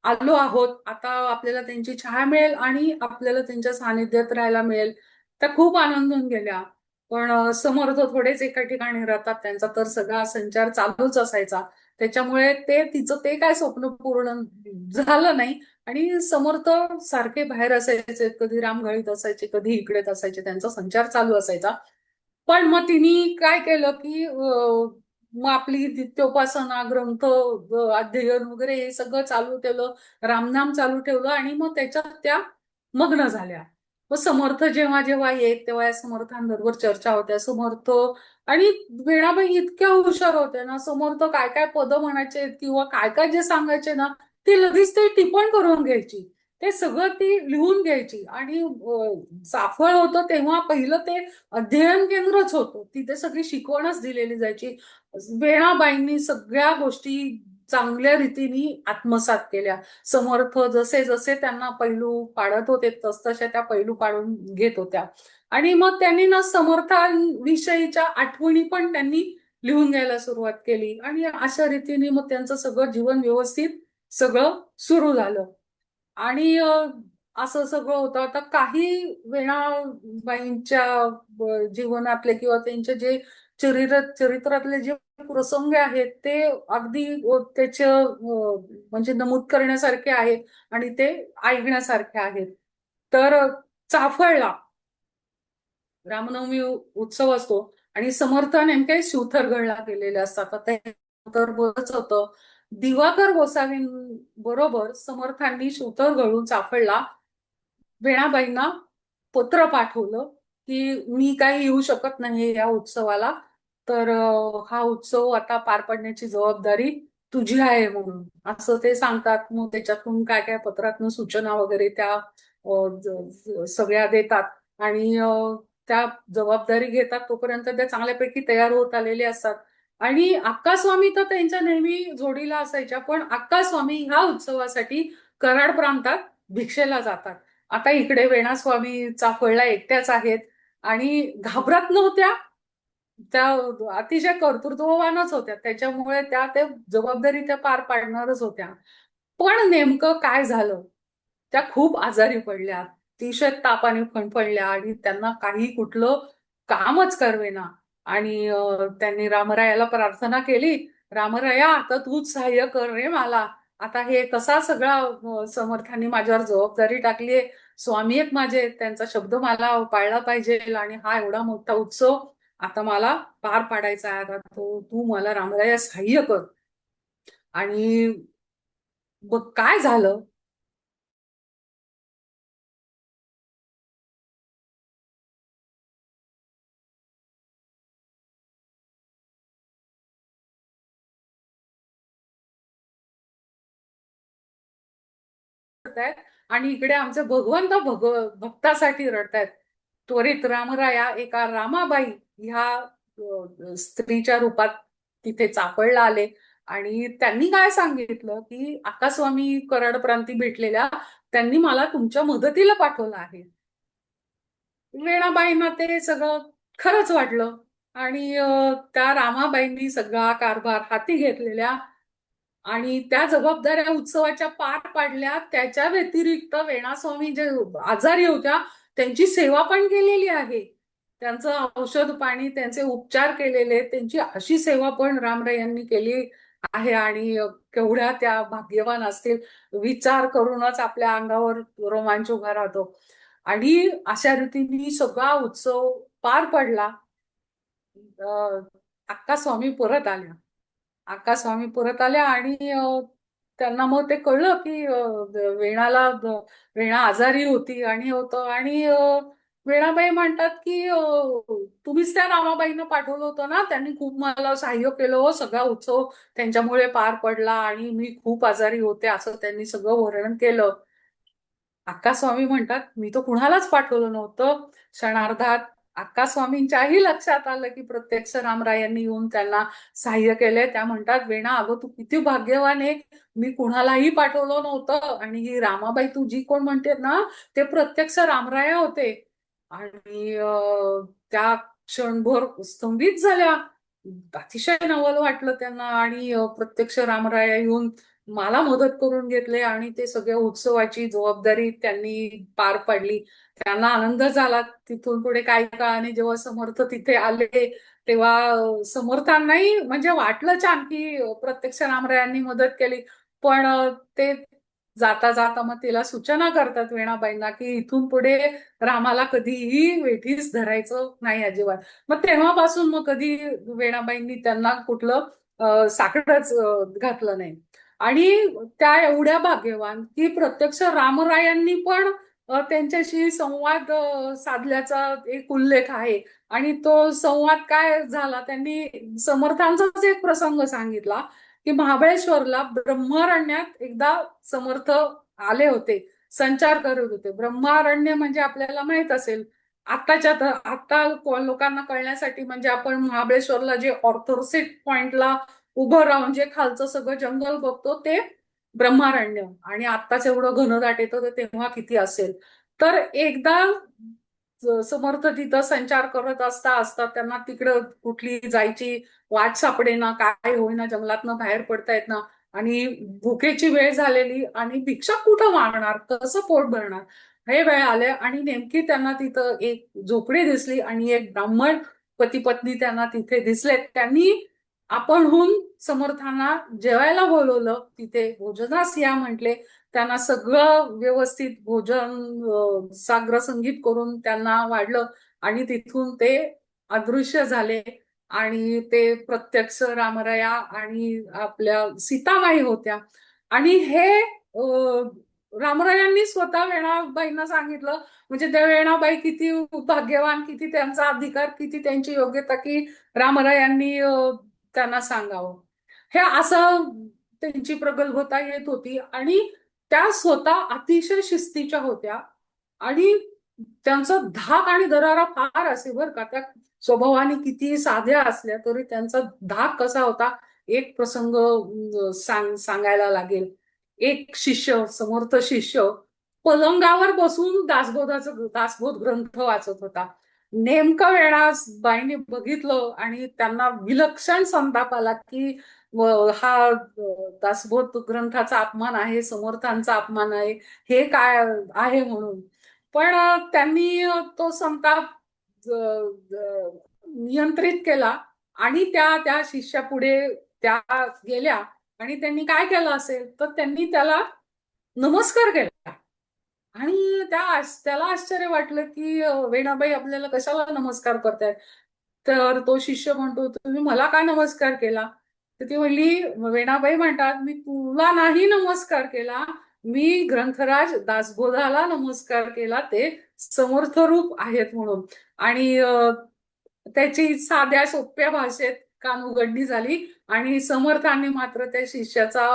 आलो आहोत, आता आपल्याला त्यांची छाया मिळेल आणि आपल्याला त्यांच्या सानिध्यात राहायला मिळेल. त्या खूप आनंदून गेल्या. पण समर्थ थोडेच एका ठिकाणी राहतात, त्यांचा तर सगळा संचार चालूच असायचा. त्याच्यामुळे तिचं ते काय स्वप्न पूर्ण झालं नाही. आणि समर्थ सारखे बाहेर असायचे, कधी रामघळीत असायचे, कधी इकडेच असायचे, त्यांचा संचार चालू असायचा. पण मग तिने काय केलं की मग आपली नित्योपासना, ग्रंथ अध्ययन वगैरे हे सगळं चालू ठेवलं, रामनाम चालू ठेवलं आणि मग त्याच्यात त्या मग्न झाल्या. मग समर्थ जेव्हा जेव्हा येत तेव्हा या समर्थांबरोबर चर्चा होत्या. समर्थ आणि वेणाबाई इतक्या हुशार होत्या ना, समर्थ काय काय पद म्हणायचे किंवा काय काय जे सांगायचे ना, ते लगेच ते टिप्पण करून घ्यायची. ते सगळं ती लिहून घ्यायची. आणि चाफळ होतं तेव्हा पहिलं ते अध्ययन केंद्रच होतं, तिथे सगळी शिकवणच दिलेली जायची. वेणाबाईंनी सगळ्या गोष्टी चांगल्या रीतीने आत्मसात केल्या. समर्थ जसे जसे त्यांना पैलू पाडत होते तसतशा त्या पैलू पाडून घेत होत्या. आणि मग त्यांनी ना समर्थांविषयीच्या आठवणी पण त्यांनी लिहून घ्यायला सुरुवात केली. आणि अशा रीतीने मग त्यांचं सगळं जीवन व्यवस्थित सगळं सुरू झालं. आणि असं सगळं होतं. आता काही वेणाबाईंच्या जीवनातले किंवा त्यांचे जे चरित्रातले जे प्रसंग आहेत ते अगदी त्याचे म्हणजे नमूद करण्यासारखे आहेत आणि ते ऐकण्यासारखे आहेत. तर चाफळला रामनवमी उत्सव असतो आणि समर्थ नेमके शिवथरगडला गेलेले असतात. आता तर बरंच होतं. दिवाकर गोसावींबरोबर समर्थांनी शिवथरगडून चाफळला वेणाबाईंना पत्र पाठवलं की मी काही येऊ शकत नाही या उत्सवाला, तर हा उत्सव आता पार पाडण्याची जबाबदारी तुझी आहे म्हणून असं ते सांगतात. मग त्याच्यातून काय काय पत्रातून सूचना वगैरे त्या सगळ्या देतात आणि त्या जबाबदारी घेतात. तोपर्यंत त्या चांगल्यापैकी तयार होत आलेले असतात. आणि अक्कास्वामी तर त्यांच्या नेहमी जोडीला असायच्या, पण अक्कास्वामी ह्या उत्सवासाठी कराड प्रांतात भिक्षेला जातात. आता इकडे वेणास्वामी चाफळला एकट्याच आहेत आणि घाबरत नव्हत्या, त्या अतिशय कर्तृत्ववानच होत्या, त्याच्यामुळे त्या ते जबाबदारी त्या पार पाडणारच होत्या. पण नेमकं काय झालं, त्या खूप आजारी पडल्या, अतिशय तापाने फणफणल्या आणि त्यांना काही कुठलं कामच करवेना. आणि त्यांनी रामरायाला प्रार्थना केली, रामराया आता तूच सहाय्य कर रे मला. आता हे कसा सगळा समर्थांनी माझ्यावर जबाबदारी टाकलीये, स्वामी आहेत माझे, त्यांचा शब्द मला पाळला पाहिजे आणि हा एवढा मोठा उत्सव आता मला पार पाडायचा आहे. आता तू मला रामराया सहाय्य कर. आणि मग काय झालं, करतायत आणि इकडे आमचे भगवंत भक्तासाठी रडतायत. त्वरित रामराया एका रामाबाई ह्या स्त्रीच्या रूपात तिथे चाफळला आले आणि त्यांनी काय सांगितलं की आकास्वामी कराड प्रांती भेटलेल्या, त्यांनी मला तुमच्या मदतीला पाठवलं आहे. वेणाबाईंना ते सगळं खरंच वाटलं आणि त्या रामाबाईंनी सगळा कारभार हाती घेतलेल्या आणि त्या जबाबदाऱ्या उत्सवाच्या पार पाडल्या. त्याच्या व्यतिरिक्त वेणास्वामी जे आजारी होत्या त्यांची सेवा पण केलेली आहे. त्यांचं औषध पाणी, त्यांचे उपचार केलेले, त्यांची अशी सेवा पण रामराय यांनी केली आहे. आणि केवढ्या त्या भाग्यवान असतील, विचार करूनच आपल्या अंगावर रोमांच उभा राहतो. आणि अशा रीतीने सगळा उत्सव पार पडला. अक्कास्वामी परत आल्या. अक्कास्वामी परत आल्या आणि त्यांना मग ते कळलं की वेणा आजारी होती आणि होतं. आणि वेणाबाई म्हणतात की तुम्हीच त्या रामाबाईंना पाठवलं होतं ना, त्यांनी खूप मला सहाय्य केलं हो, सगळा उत्सव त्यांच्यामुळे पार पडला आणि मी खूप आजारी होते, असं त्यांनी सगळं वर्णन केलं. अक्कास्वामी म्हणतात मी तर कुणालाच पाठवलं नव्हतं. क्षणार्धात अक्कास्वामींच्याही लक्षात आलं की प्रत्यक्ष रामरायांनी येऊन त्यांना सहाय्य केले. त्या म्हणतात वेणा अगं तू किती भाग्यवान आहे, मी कुणालाही पाठवलं नव्हतं आणि ही रामाबाई तू जी कोण म्हणते ना, ते प्रत्यक्ष रामराया होते. आणि त्या क्षणभर स्तंभित झाल्या, अतिशय नवल वाटलं त्यांना. आणि प्रत्यक्ष रामराया येऊन मला मदत करून घेतले आणि ते सगळ्या उत्सवाची जबाबदारी त्यांनी पार पाडली. त्यांना आनंद झाला. तिथून पुढे काही काळाने जेव्हा समर्थ तिथे आले, तेव्हा समर्थांनाही म्हणजे वाटलं छान की प्रत्यक्ष रामरायांनी मदत केली. पण ते जाता जाता मग तिला सूचना करतात वेणाबाईंना की इथून पुढे रामाला कधीही वेठीस धरायचं नाही अजिबात. मग तेव्हापासून मग कधी वेणाबाईंनी त्यांना कुठलं साकडंच घातलं नाही. आणि त्या एवढ्या भाग्यवान की प्रत्यक्ष रामरायांनी पण त्यांच्याशी संवाद साधल्याचा एक उल्लेख आहे. आणि तो संवाद काय झाला, त्यांनी समर्थांचाच एक प्रसंग सांगितला की महाबळेश्वरला ब्रह्मारण्यात एकदा समर्थ आले होते, संचार करत होते. ब्रह्मारण्य म्हणजे आपल्याला माहित असेल, आता लोकांना कळण्यासाठी म्हणजे आपण महाबळेश्वरला जे ऑर्थोरसिट पॉइंटला उभं राहून जे खालचं सगळं जंगल बघतो ते ब्रह्मारण्य. आणि आत्ताच एवढं घनदाट येतं, तर तेव्हा किती असेल. तर एकदा समर्थ तिथं संचार करत असता असता त्यांना तिकडं कुठली जायची वाट सापडेना, काय होईना, जंगलातनं बाहेर पडता येत ना. आणि भुकेची वेळ झालेली आणि भिक्षा कुठं मागणार, कसं पोट भरणार, हे वेळ आले. आणि नेमकी त्यांना तिथं एक झोपडी दिसली आणि एक ब्राह्मण पती पत्नी त्यांना तिथे दिसले. त्यांनी आपणहून समर्थांना जेवायला बोलवलं, तिथे भोजनास या म्हटले. त्यांना सगळं व्यवस्थित भोजन साग्र संगीत करून त्यांना वाढलं आणि तिथून ते अदृश्य झाले. आणि ते प्रत्यक्ष रामराया आणि आपल्या सीतामाई होत्या. आणि हे रामरायांनी स्वतः वेणाबाईंना सांगितलं, म्हणजे त्या वेणाबाई किती भाग्यवान, किती त्यांचा अधिकार, किती त्यांची योग्यता की रामरायांनी त्यांना सांगावं. हे असं त्यांची प्रगल्भता येत होती आणि त्या स्वतः अतिशय शिस्तीच्या होत्या आणि त्यांचा धाक आणि दरारा फार असे बरं का. त्या स्वभावाने किती साध्या असल्या तरी त्यांचा धाक कसा होता. एक प्रसंग सांगायला लागेल. एक शिष्य, समर्थ शिष्य पलंगावर बसून दासबोध ग्रंथ वाचत होता. नेमकं वेळास बाईने बघितलं आणि त्यांना विलक्षण संताप आला की हा दासबोध ग्रंथाचा अपमान आहे, समर्थांचा अपमान आहे, हे काय आहे म्हणून. पण त्यांनी तो संताप नियंत्रित केला आणि त्या त्या शिष्यापुढे त्या गेल्या आणि त्यांनी काय केलं असेल तर त्यांनी त्याला नमस्कार केला. आणि त्याला आश्चर्य वाटलं की वेणाबाई आपल्याला कशाला नमस्कार करतायत. तर तो शिष्य म्हणतो, तुम्ही मला का नमस्कार केला. तर ती म्हणली, वेणाबाई म्हणतात, मी तुला नाही नमस्कार केला, मी ग्रंथराज दासबोधाला नमस्कार केला, ते समर्थ रूप आहेत म्हणून. आणि त्याची साध्या सोप्या भाषेत कानउघडणी झाली आणि समर्थांनी मात्र त्या शिष्याचा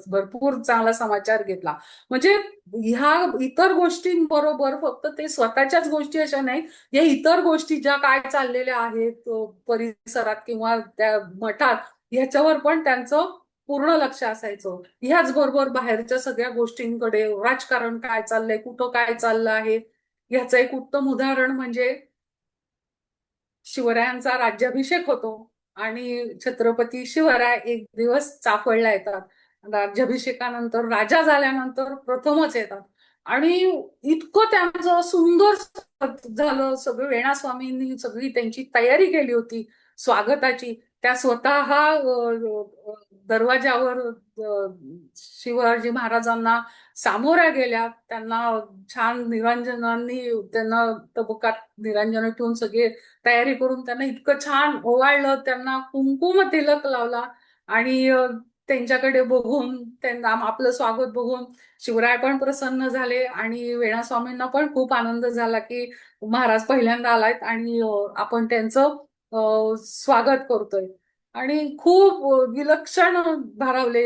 भरपूर चांगला समाचार घेतला. म्हणजे ह्या इतर गोष्टींबरोबर फक्त ते स्वतःच्याच गोष्टी अशा नाही, या इतर गोष्टी ज्या काय चाललेल्या आहेत परिसरात किंवा त्या मठात, ह्याच्यावर पण त्यांचं पूर्ण लक्ष असायचं. ह्याच बरोबर बाहेरच्या सगळ्या गोष्टींकडे, राजकारण काय चाललंय, कुठं काय चाललं आहे. ह्याचं एक उत्तम उदाहरण म्हणजे शिवरायांचा राज्याभिषेक होतो आणि छत्रपती शिवराय एक दिवस चाफळला येतात. राज्याभिषेकानंतर राजा झाल्यानंतर प्रथमच येतात आणि इतकं त्यांचं सुंदर झालं. सगळं वेणास्वामींनी सगळी त्यांची तयारी केली होती स्वागताची. त्या स्वतः दरवाजावर शिवाजी महाराजांना सामोऱ्या गेल्या. त्यांना छान निरांजनांनी, त्यांना तबकात निरांजन ठेवून सगळे तयारी करून त्यांना इतकं छान ओवाळलं, त्यांना कुंकुम तिलक लावला आणि त्यांच्याकडे बघून, त्यांना आपलं स्वागत बघून शिवराय पण प्रसन्न झाले आणि वेणास्वामींना पण खूप आनंद झाला की महाराज पहिल्यांदा आलायत आणि आपण त्यांचं स्वागत करतोय. आणि खूप विलक्षण भारावले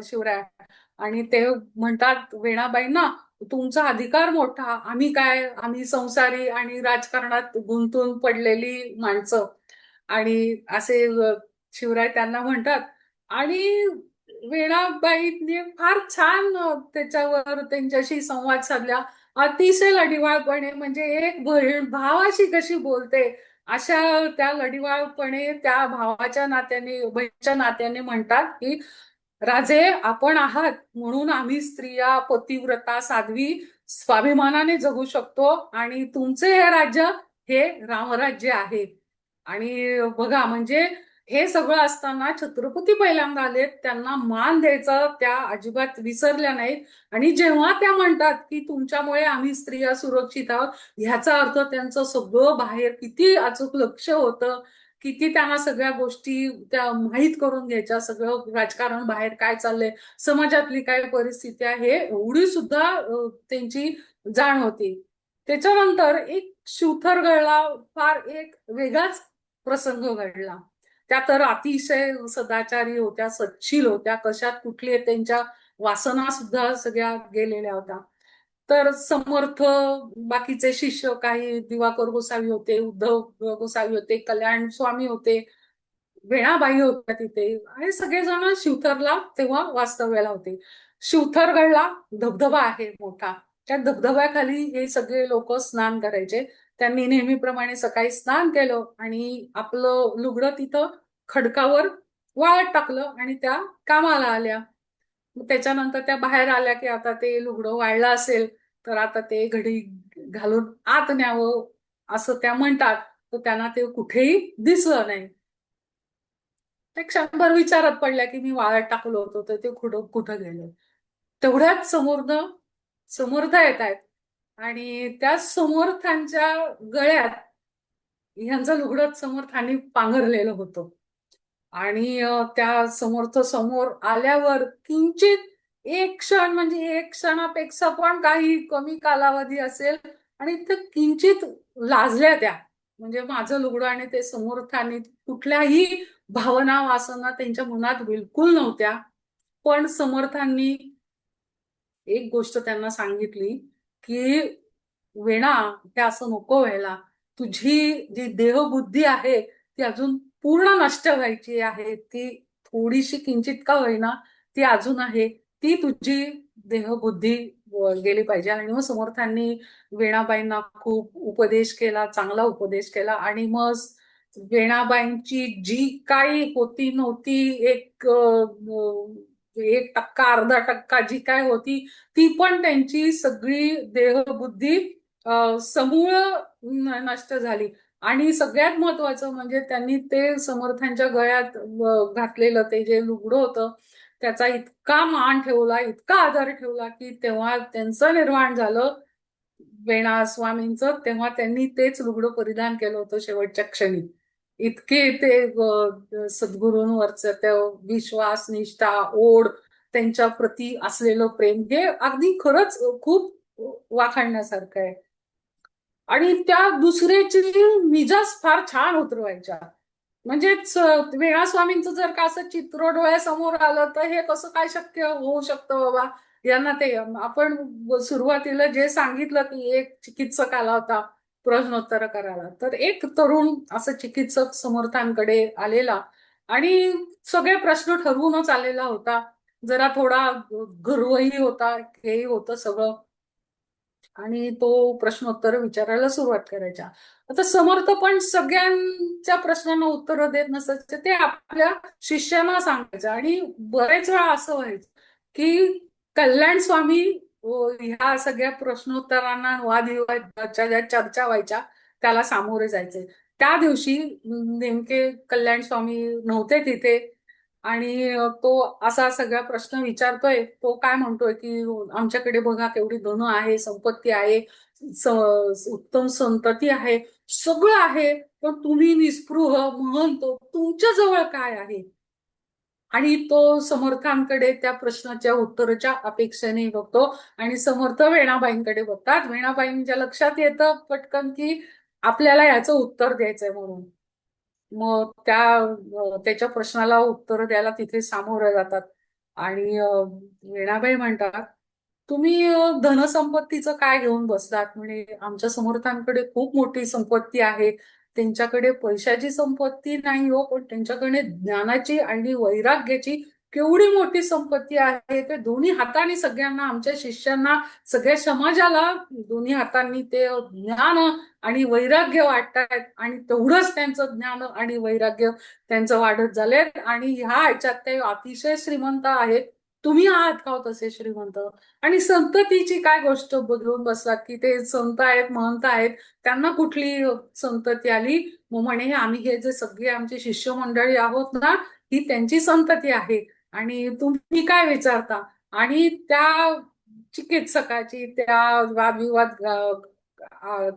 शिवराय. आणि ते म्हणतात वेणाबाईंना, तुमचा अधिकार मोठा, आम्ही काय, आम्ही संसारी आणि राजकारणात गुंतून पडलेली माणसं. आणि असे शिवराय त्यांना म्हणतात. आणि वेणाबाईंनी फार छान त्याच्यावर त्यांच्याशी संवाद साधला. अतिशय लढिवाळपणे, म्हणजे एक बहीण भावाशी कशी बोलते अशा त्या लढिवाळपणे त्या भावाच्या नात्याने, बहिणीच्या नात्याने म्हणतात की राजे आपण आहात म्हणून आम्ही स्त्रिया पतिव्रता साध्वी स्वाभिमानाने जगू शकतो आणि तुमचे हे राज्य हे रामराज्य आहे. आणि बघा, म्हणजे हे सगळं असताना छत्रपती पहिल्यांदा आले, त्यांना मान द्यायचा त्या अजिबात विसरल्या नाहीत. आणि जेव्हा त्या म्हणतात की तुमच्यामुळे आम्ही स्त्रिया सुरक्षित आहोत, ह्याचा अर्थ त्यांचं सगळं बाहेर किती अचूक लक्ष होतं, किती त्यांना सगळ्या गोष्टी त्या माहीत करून घ्यायच्या, सगळं राजकारण बाहेर काय चाललंय, समाजातली काय परिस्थिती आहे, हे एवढी सुद्धा त्यांची जाण होती. त्याच्यानंतर एक शिवथरगडला फार एक वेगळाच प्रसंग घडला. त्या तर अतिशय सदाचारी होत्या, सच्छील होत्या, कशात कुठली त्यांच्या वासना सुद्धा सगळ्या गेलेल्या होत्या. तर समर्थ बाकीचे शिष्य, काही दिवाकर गोसावी होते, उद्धव गोसावी होते, कल्याण स्वामी होते, वेणाबाई होत्या तिथे, आणि सगळेजण शिवथरला तेव्हा वास्तव्याला होते. शिवथरगडला धबधबा आहे मोठा. त्या धबधब्याखाली हे सगळे लोक स्नान करायचे. त्यांनी नेहमीप्रमाणे सकाळी स्नान केलं आणि आपलं लुगडं तिथं खडकावर वाळत टाकलं आणि त्या कामाला आल्या. त्याच्यानंतर त्या बाहेर आल्या की आता ते लुगडं वाळलं असेल तर आता ते घडी घालून आत न्यावं असं त्या म्हणतात. तर त्यांना ते कुठेही दिसलं नाही. ते क्षणभर विचारात पडल्या की मी वाळत टाकलो होतो तर ते कुठं कुठं गेलं. तेवढ्याच समर्थ येत आहेत आणि त्या समर्थांच्या गळ्यात ह्यांचं लुगडं समर्थांनी पांघरलेलं होतं. आणि त्या समर्थ समोर आल्यावर किंचित एक क्षण म्हणजे एक क्षणापेक्षा पण काही कमी कालावधी असेल आणि ते किंचित लाजल्या त्या. म्हणजे माझं लुगडं आणि ते समोरथानी कुठल्याही भावना वासना त्यांच्या मनात बिलकुल नव्हत्या. पण समर्थांनी एक गोष्ट त्यांना सांगितली की वेणा, हे असं नको व्हायला. तुझी जी देहबुद्धी आहे ती अजून पूर्ण नष्ट व्हायची आहे. ती थोडीशी किंचित का होईना ती अजून आहे. ती तुझी देहबुद्धी गेली पाहिजे. आणि मग समर्थांनी वेणाबाईंना खूप उपदेश केला, चांगला उपदेश केला. आणि मग वेणाबाईंची जी काही होती नव्हती एक 1% अर्धा 1% जी काय होती ती पण त्यांची सगळी देहबुद्धी समूळ नष्ट झाली. आणि सगळ्यात महत्वाचं म्हणजे त्यांनी ते समर्थांच्या गळ्यात घातलेलं ते जे लुगडं होतं त्याचा इतका मान ठेवला, इतका आदर ठेवला की तेव्हा त्यांचं निर्माण झालं वेणा स्वामींचं. तेव्हा त्यांनी तेच लुगडं परिधान केलं होतं शेवटच्या क्षणी. इतके ते सद्गुरूंवरचं ते विश्वास, निष्ठा, ओढ, त्यांच्या प्रती असलेलं प्रेम हे अगदी खरंच खूप वाखाणण्यासारखं आहे. आणि त्या दुसऱ्याची मिजाज फार छान उतरवायच्या. म्हणजे वेणा स्वामींचं जर का असं चित्र डोळ्यासमोर आलं तर हे कसं काय शक्य होऊ शकतं बाबा. यांना ते आपण सुरुवातीला जे सांगितलं की एक चिकित्सक आला होता प्रश्नोत्तर करायला, तर एक तरुण असं चिकित्सक समर्थांकडे आलेला आणि सगळे प्रश्न ठरवूनच आलेला होता. जरा थोडा गर्वही होता, हेही होतं सगळं. आणि तो प्रश्नोत्तर विचारायला सुरुवात करायचा. आता समर्थ पण सगळ्यांच्या प्रश्नांना उत्तर देत नसायचे, ते आपल्या शिष्यांना सांगायचं. आणि बरेच वेळा असं व्हायचं की कल्याण स्वामी ह्या सगळ्या प्रश्नोत्तरांना, वादविवादाच्या ज्या चर्चा व्हायच्या त्याला सामोरे जायचे. त्या दिवशी नेमके कल्याण स्वामी नव्हते तिथे. आणि तो असा सगळा प्रश्न विचारतोय. तो काय म्हणतोय की आमच्याकडे बघा केवढी धन आहे, संपत्ती आहे, उत्तम संतती आहे, सगळं आहे, पण तुम्ही निस्पृह म्हणतो तुमच्या जवळ काय आहे. आणि तो समर्थांकडे त्या प्रश्नाच्या उत्तराच्या अपेक्षेने बघतो. आणि समर्थ वेणाबाईंकडे बघतात. वेणाबाईंच्या लक्षात येतं पटकन की आपल्याला याचं उत्तर द्यायचंय म्हणून. मग त्याच्या प्रश्नाला उत्तर द्यायला तिथे सामोरं जातात. आणि वेणाबाई म्हणतात, तुम्ही धनसंपत्तीचं काय घेऊन बसलात. म्हणे आमच्या समर्थांकडे खूप मोठी संपत्ती आहे. त्यांच्याकडे पैशाची संपत्ती नाही हो, पण त्यांच्याकडे ज्ञानाची आणि वैराग्याची केवढी मोठी संपत्ती आहे. ते दोन्ही हाताने सगळ्यांना, आमच्या शिष्यांना, सगळ्या समाजाला दोन्ही हातांनी ते ज्ञान आणि वैराग्य वाटतायत. आणि तेवढंच त्यांचं ज्ञान आणि वैराग्य त्यांचं वाढत झालंय. आणि ह्या ह्याच्यात ते अतिशय श्रीमंत आहेत. तुम्ही आहात का हो तसे श्रीमंत. आणि संततीची काय गोष्ट घेऊन बसलात की ते संत आहेत, महंत आहेत, त्यांना कुठली संतती आली. मग म्हणे आम्ही हे जे सगळे आमचे शिष्यमंडळी आहोत ना, ही त्यांची संतती आहे. आणि तुम्ही काय विचारता. आणि त्या चिकित्सकाची, त्या वादविवाद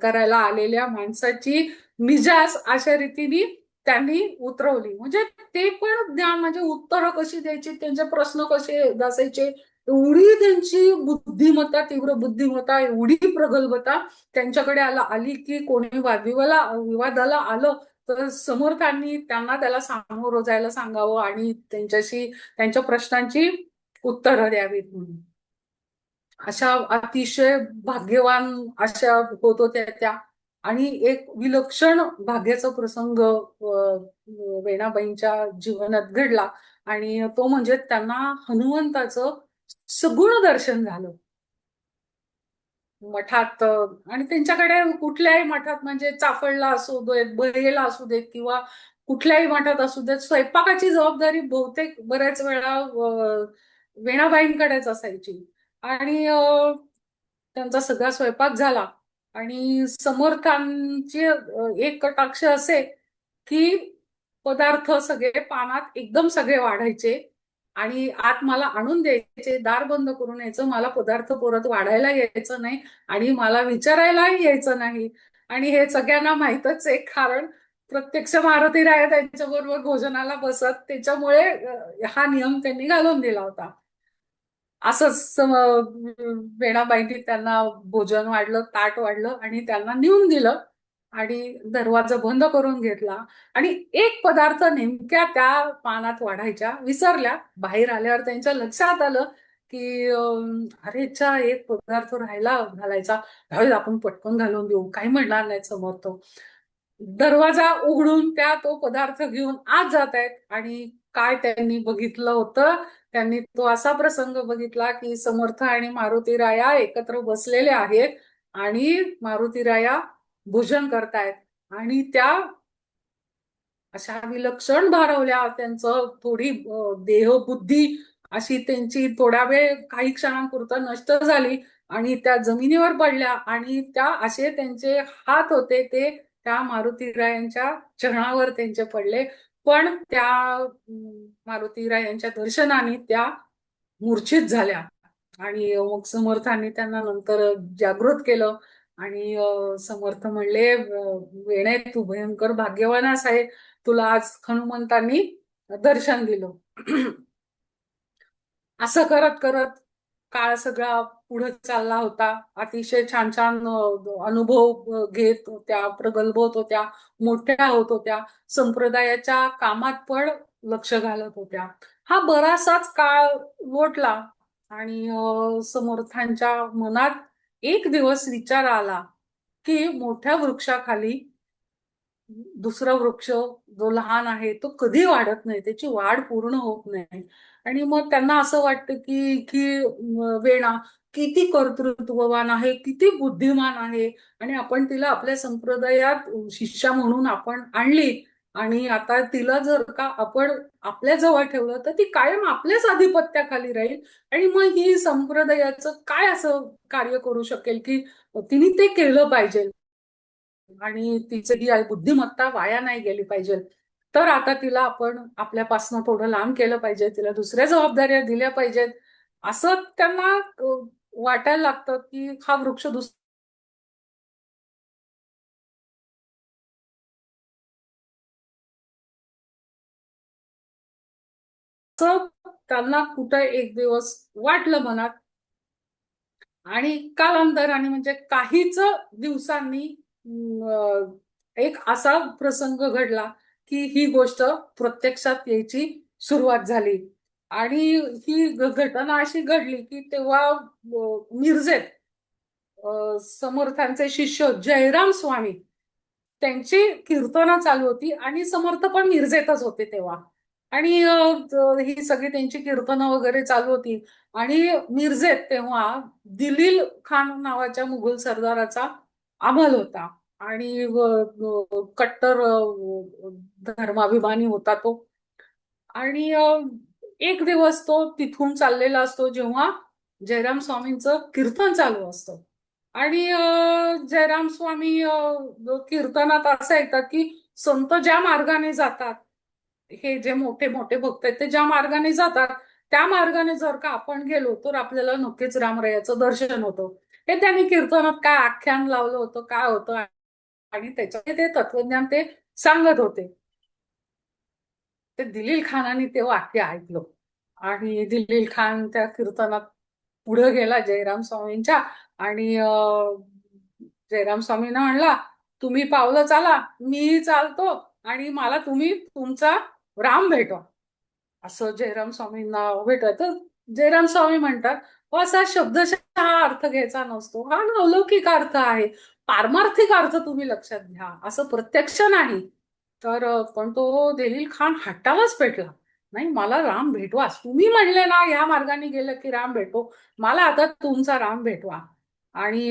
करायला आलेल्या माणसाची मिजाज अशा रीतीने त्यांनी उतरवली. म्हणजे ते पण ज्ञान, म्हणजे उत्तरं कशी द्यायची, त्यांचे प्रश्न कसे असायचे, एवढी त्यांची बुद्धिमत्ता, तीव्र बुद्धिमत्ता, एवढी प्रगल्भता त्यांच्याकडे आली की कोणी विवादाला आलं तर समर्थांनी त्यांना त्याला सामोरं जायला सांगावं आणि त्यांच्या प्रश्नांची उत्तरं द्यावीत म्हणून. अशा अतिशय भाग्यवान अशा होत होत्या त्या. आणि एक विलक्षण भाग्याचा प्रसंग वेणाबाईंच्या जीवनात घडला. आणि तो म्हणजे त्यांना हनुमंताचं सगुण दर्शन झालं मठात. आणि त्यांच्याकडे कुठल्याही मठात, म्हणजे चाफळला असू देत, बहेला असू देत, किंवा कुठल्याही मठात असू देत, स्वयंपाकाची जबाबदारी बहुतेक बऱ्याच वेळा वेणाबाईंकडेच असायची. आणि त्यांचा सगळा स्वयंपाक झाला. आणि समर्थांचे एक कटाक्ष असे की पदार्थ सगळे पानात एकदम सगळे वाढायचे आणि आत मला आणून द्यायचे, दार बंद करून यायचं, मला पदार्थ परत वाढायला यायचं नाही आणि मला विचारायलाही यायचं नाही. आणि हे सगळ्यांना माहीतच आहे, कारण प्रत्यक्ष मारुती राय त्यांच्या बरोबर भोजनाला बसत, त्याच्यामुळे हा नियम त्यांनी घालून दिला होता. असंच वेणाबाईंनी त्यांना भोजन वाढलं, ताट वाढलं आणि त्यांना नेऊन दिलं आणि दरवाजा बंद करून घेतला. आणि एक पदार्थ नेमक्या त्या पानात वाढायच्या विसरल्या. बाहेर आल्यावर त्यांच्या लक्षात आलं की अरे चा एक पदार्थ राहिला घालायचा, ह्यावेळेस आपण पटकन घालून देऊ, काही म्हणणार नाही समोर. दरवाजा उघडून त्या तो पदार्थ घेऊन आत जात आहेत. आणि काय त्यांनी बघितलं होतं, त्यांनी तो असा प्रसंग बघितला की समर्थ आणि मारुतीराया एकत्र बसलेले आहेत आणि मारुतीराया भोजन करतायत. आणि त्या अशा विलक्षण भारावल्या, त्यांचं थोडी देहबुद्धी अशी त्यांची थोडा वेळ काही क्षणांपुरता नष्ट झाली आणि त्या जमिनीवर पडल्या. आणि त्या असे त्यांचे हात होते ते त्या मारुतीरायांच्या चरणावर त्यांचे पडले. पण त्या मारुतीरायांच्या दर्शनाने त्या मूर्छित झाल्या. आणि मग समर्थांनी त्यांना नंतर जागृत केलं. आणि समर्थ म्हणले, वेणे तू भयंकर भाग्यवानास आहे, तुला आज हनुमंतांनी दर्शन दिलं." असं करत करत काळ सगळा पुढे चालला होता. अतिशय छान छान अनुभव घेत होत्या, प्रगल्भ होत होत्या, मोठ्या होत होत्या, संप्रदायाच्या कामात पण लक्ष घालत होत्या. हा बराचसाच काळ लोटला आणि समर्थांच्या मनात एक दिवस विचार आला की मोठ्या वृक्षाखाली दुसरा वृक्ष जो लहान आहे तो कधी वाढत नाही, त्याची वाढ पूर्ण होत नाही. आणि मग त्यांना असं वाटतं की की वेणा किती कर्तृत्ववान आहे, किती बुद्धिमान आहे, आणि आपण तिला आपल्या संप्रदायात शिष्या म्हणून आपण आणली. आणि आता तिला जर का आपण आपल्या जवळ ठेवलं तर ती कायम आपल्याच आधिपत्याखाली राहील. आणि मग ही संप्रदायाचं काय असं कार्य करू शकेल की तिने ते केलं पाहिजे आणि तिची ही बुद्धिमत्ता वाया नाही गेली पाहिजे. तर आता तिला आपण आपल्यापासून थोडं लांब केलं पाहिजे, तिला दुसऱ्या जबाबदाऱ्या दिल्या पाहिजेत. असं त्यांना वाटायला लागतं की हा वृक्ष दुसरं त्यांना कुठं एक दिवस वाटलं मनात. आणि कालांतराने म्हणजे काहीच दिवसांनी एक असा प्रसंग घडला की ही गोष्ट प्रत्यक्षात यायची सुरुवात झाली. आणि ही घटना अशी घडली की तेव्हा मिरजेत समर्थांचे शिष्य जयराम स्वामी त्यांची कीर्तनं चालू होती आणि समर्थ पण मिरजेतच होते तेव्हा. आणि ही सगळी त्यांची कीर्तनं वगैरे चालू होती. आणि मिरजेत तेव्हा दिलील खान नावाच्या मुघल सरदाराचा अंमल होता. आणि कट्टर धर्माभिमानी होता तो. आणि एक दिवस तो तिथून चाललेला असतो जेव्हा जयराम स्वामींचं कीर्तन चालू असतं. आणि जयराम स्वामी कीर्तनात असं ऐकतात की संत ज्या मार्गाने जातात, हे जे मोठे मोठे भक्त आहेत ते ज्या मार्गाने जातात त्या मार्गाने जर का आपण गेलो तर आपल्याला नक्कीच रामरायाचं दर्शन होतं. हे त्यांनी कीर्तनात काय आख्यान लावलं होतं, काय होतं, आणि त्याच्यात ते तत्वज्ञान ते सांगत होते. ते दिलील खानाने ते वाक्य ऐकलं आणि दिलील खान त्या कीर्तनात पुढे गेला जयराम स्वामींच्या. आणि जयराम स्वामींना म्हणला, तुम्ही पावलं चाला, मीही चालतो, आणि मला तुम्ही तुमचा राम भेटवा. असं जयराम स्वामींना भेटायचं. जयराम स्वामी म्हणतात, "हो, असा शब्दशः हा अर्थ घ्यायचा नसतो, हा अलौकिक अर्थ आहे, पारमार्थिक अर्थ तुम्ही लक्षात घ्या, असं प्रत्यक्ष नाही." तर पण तो दलील खान हट्टालाच पेटला, नाही मला राम भेटवाच, तुम्ही म्हणले ना या मार्गाने गेलं की राम भेटो, मला आता तुमचा राम भेटवा. आणि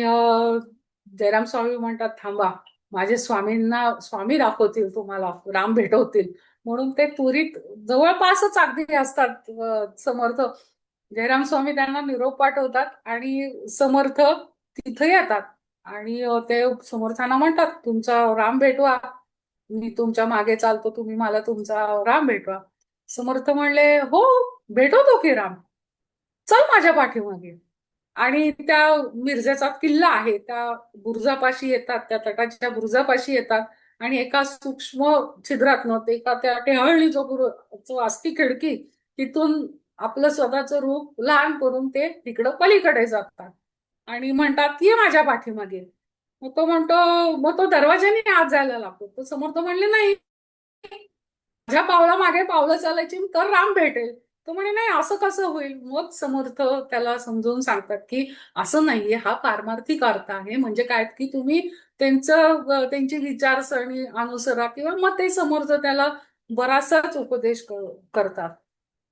जयराम स्वामी म्हणतात, थांबा, माझे स्वामी दाखवतील तुम्हाला, राम भेटवतील. म्हणून ते त्वरित जवळपासच अगदी असतात समर्थ. जयराम स्वामी त्यांना निरोप पाठवतात आणि समर्थ तिथे येतात. आणि ते समर्थांना म्हणतात, तुमचा राम भेटवा, मी तुमच्या मागे चालतो, तुम्ही मला तुमचा राम भेटवा. समर्थ म्हणले, हो, भेटवतो की राम, चल माझ्या पाठीमागे. आणि त्या मिरजेचा किल्ला आहे त्या बुरुजापाशी येतात, त्या तटाच्या बुरुजापाशी येतात. आणि एका सूक्ष्म छिद्रातनं ते एका त्या टेहळणी जो असती खिडकी, तिथून आपलं स्वतःचं रूप लहान करून ते तिकडं पलीकडे जातात आणि म्हणतात ये माझ्या पाठीमागे. मग तो म्हणतो, मग तो दरवाजाने आत जायला लागतो. तो समर्थ म्हणले नाही, माझ्या पावला मागे पावलं चालायची तर राम भेटेल. तो म्हणे नाही, असं कसं होईल. मग समर्थ त्याला समजून सांगतात की असं नाहीये, हा पारमार्थिक अर्थ आहे. म्हणजे काय की तुम्ही त्यांची विचारसरणी अनुसरा, किंवा मग ते समर्थ त्याला बराचसाच उपदेश करतात.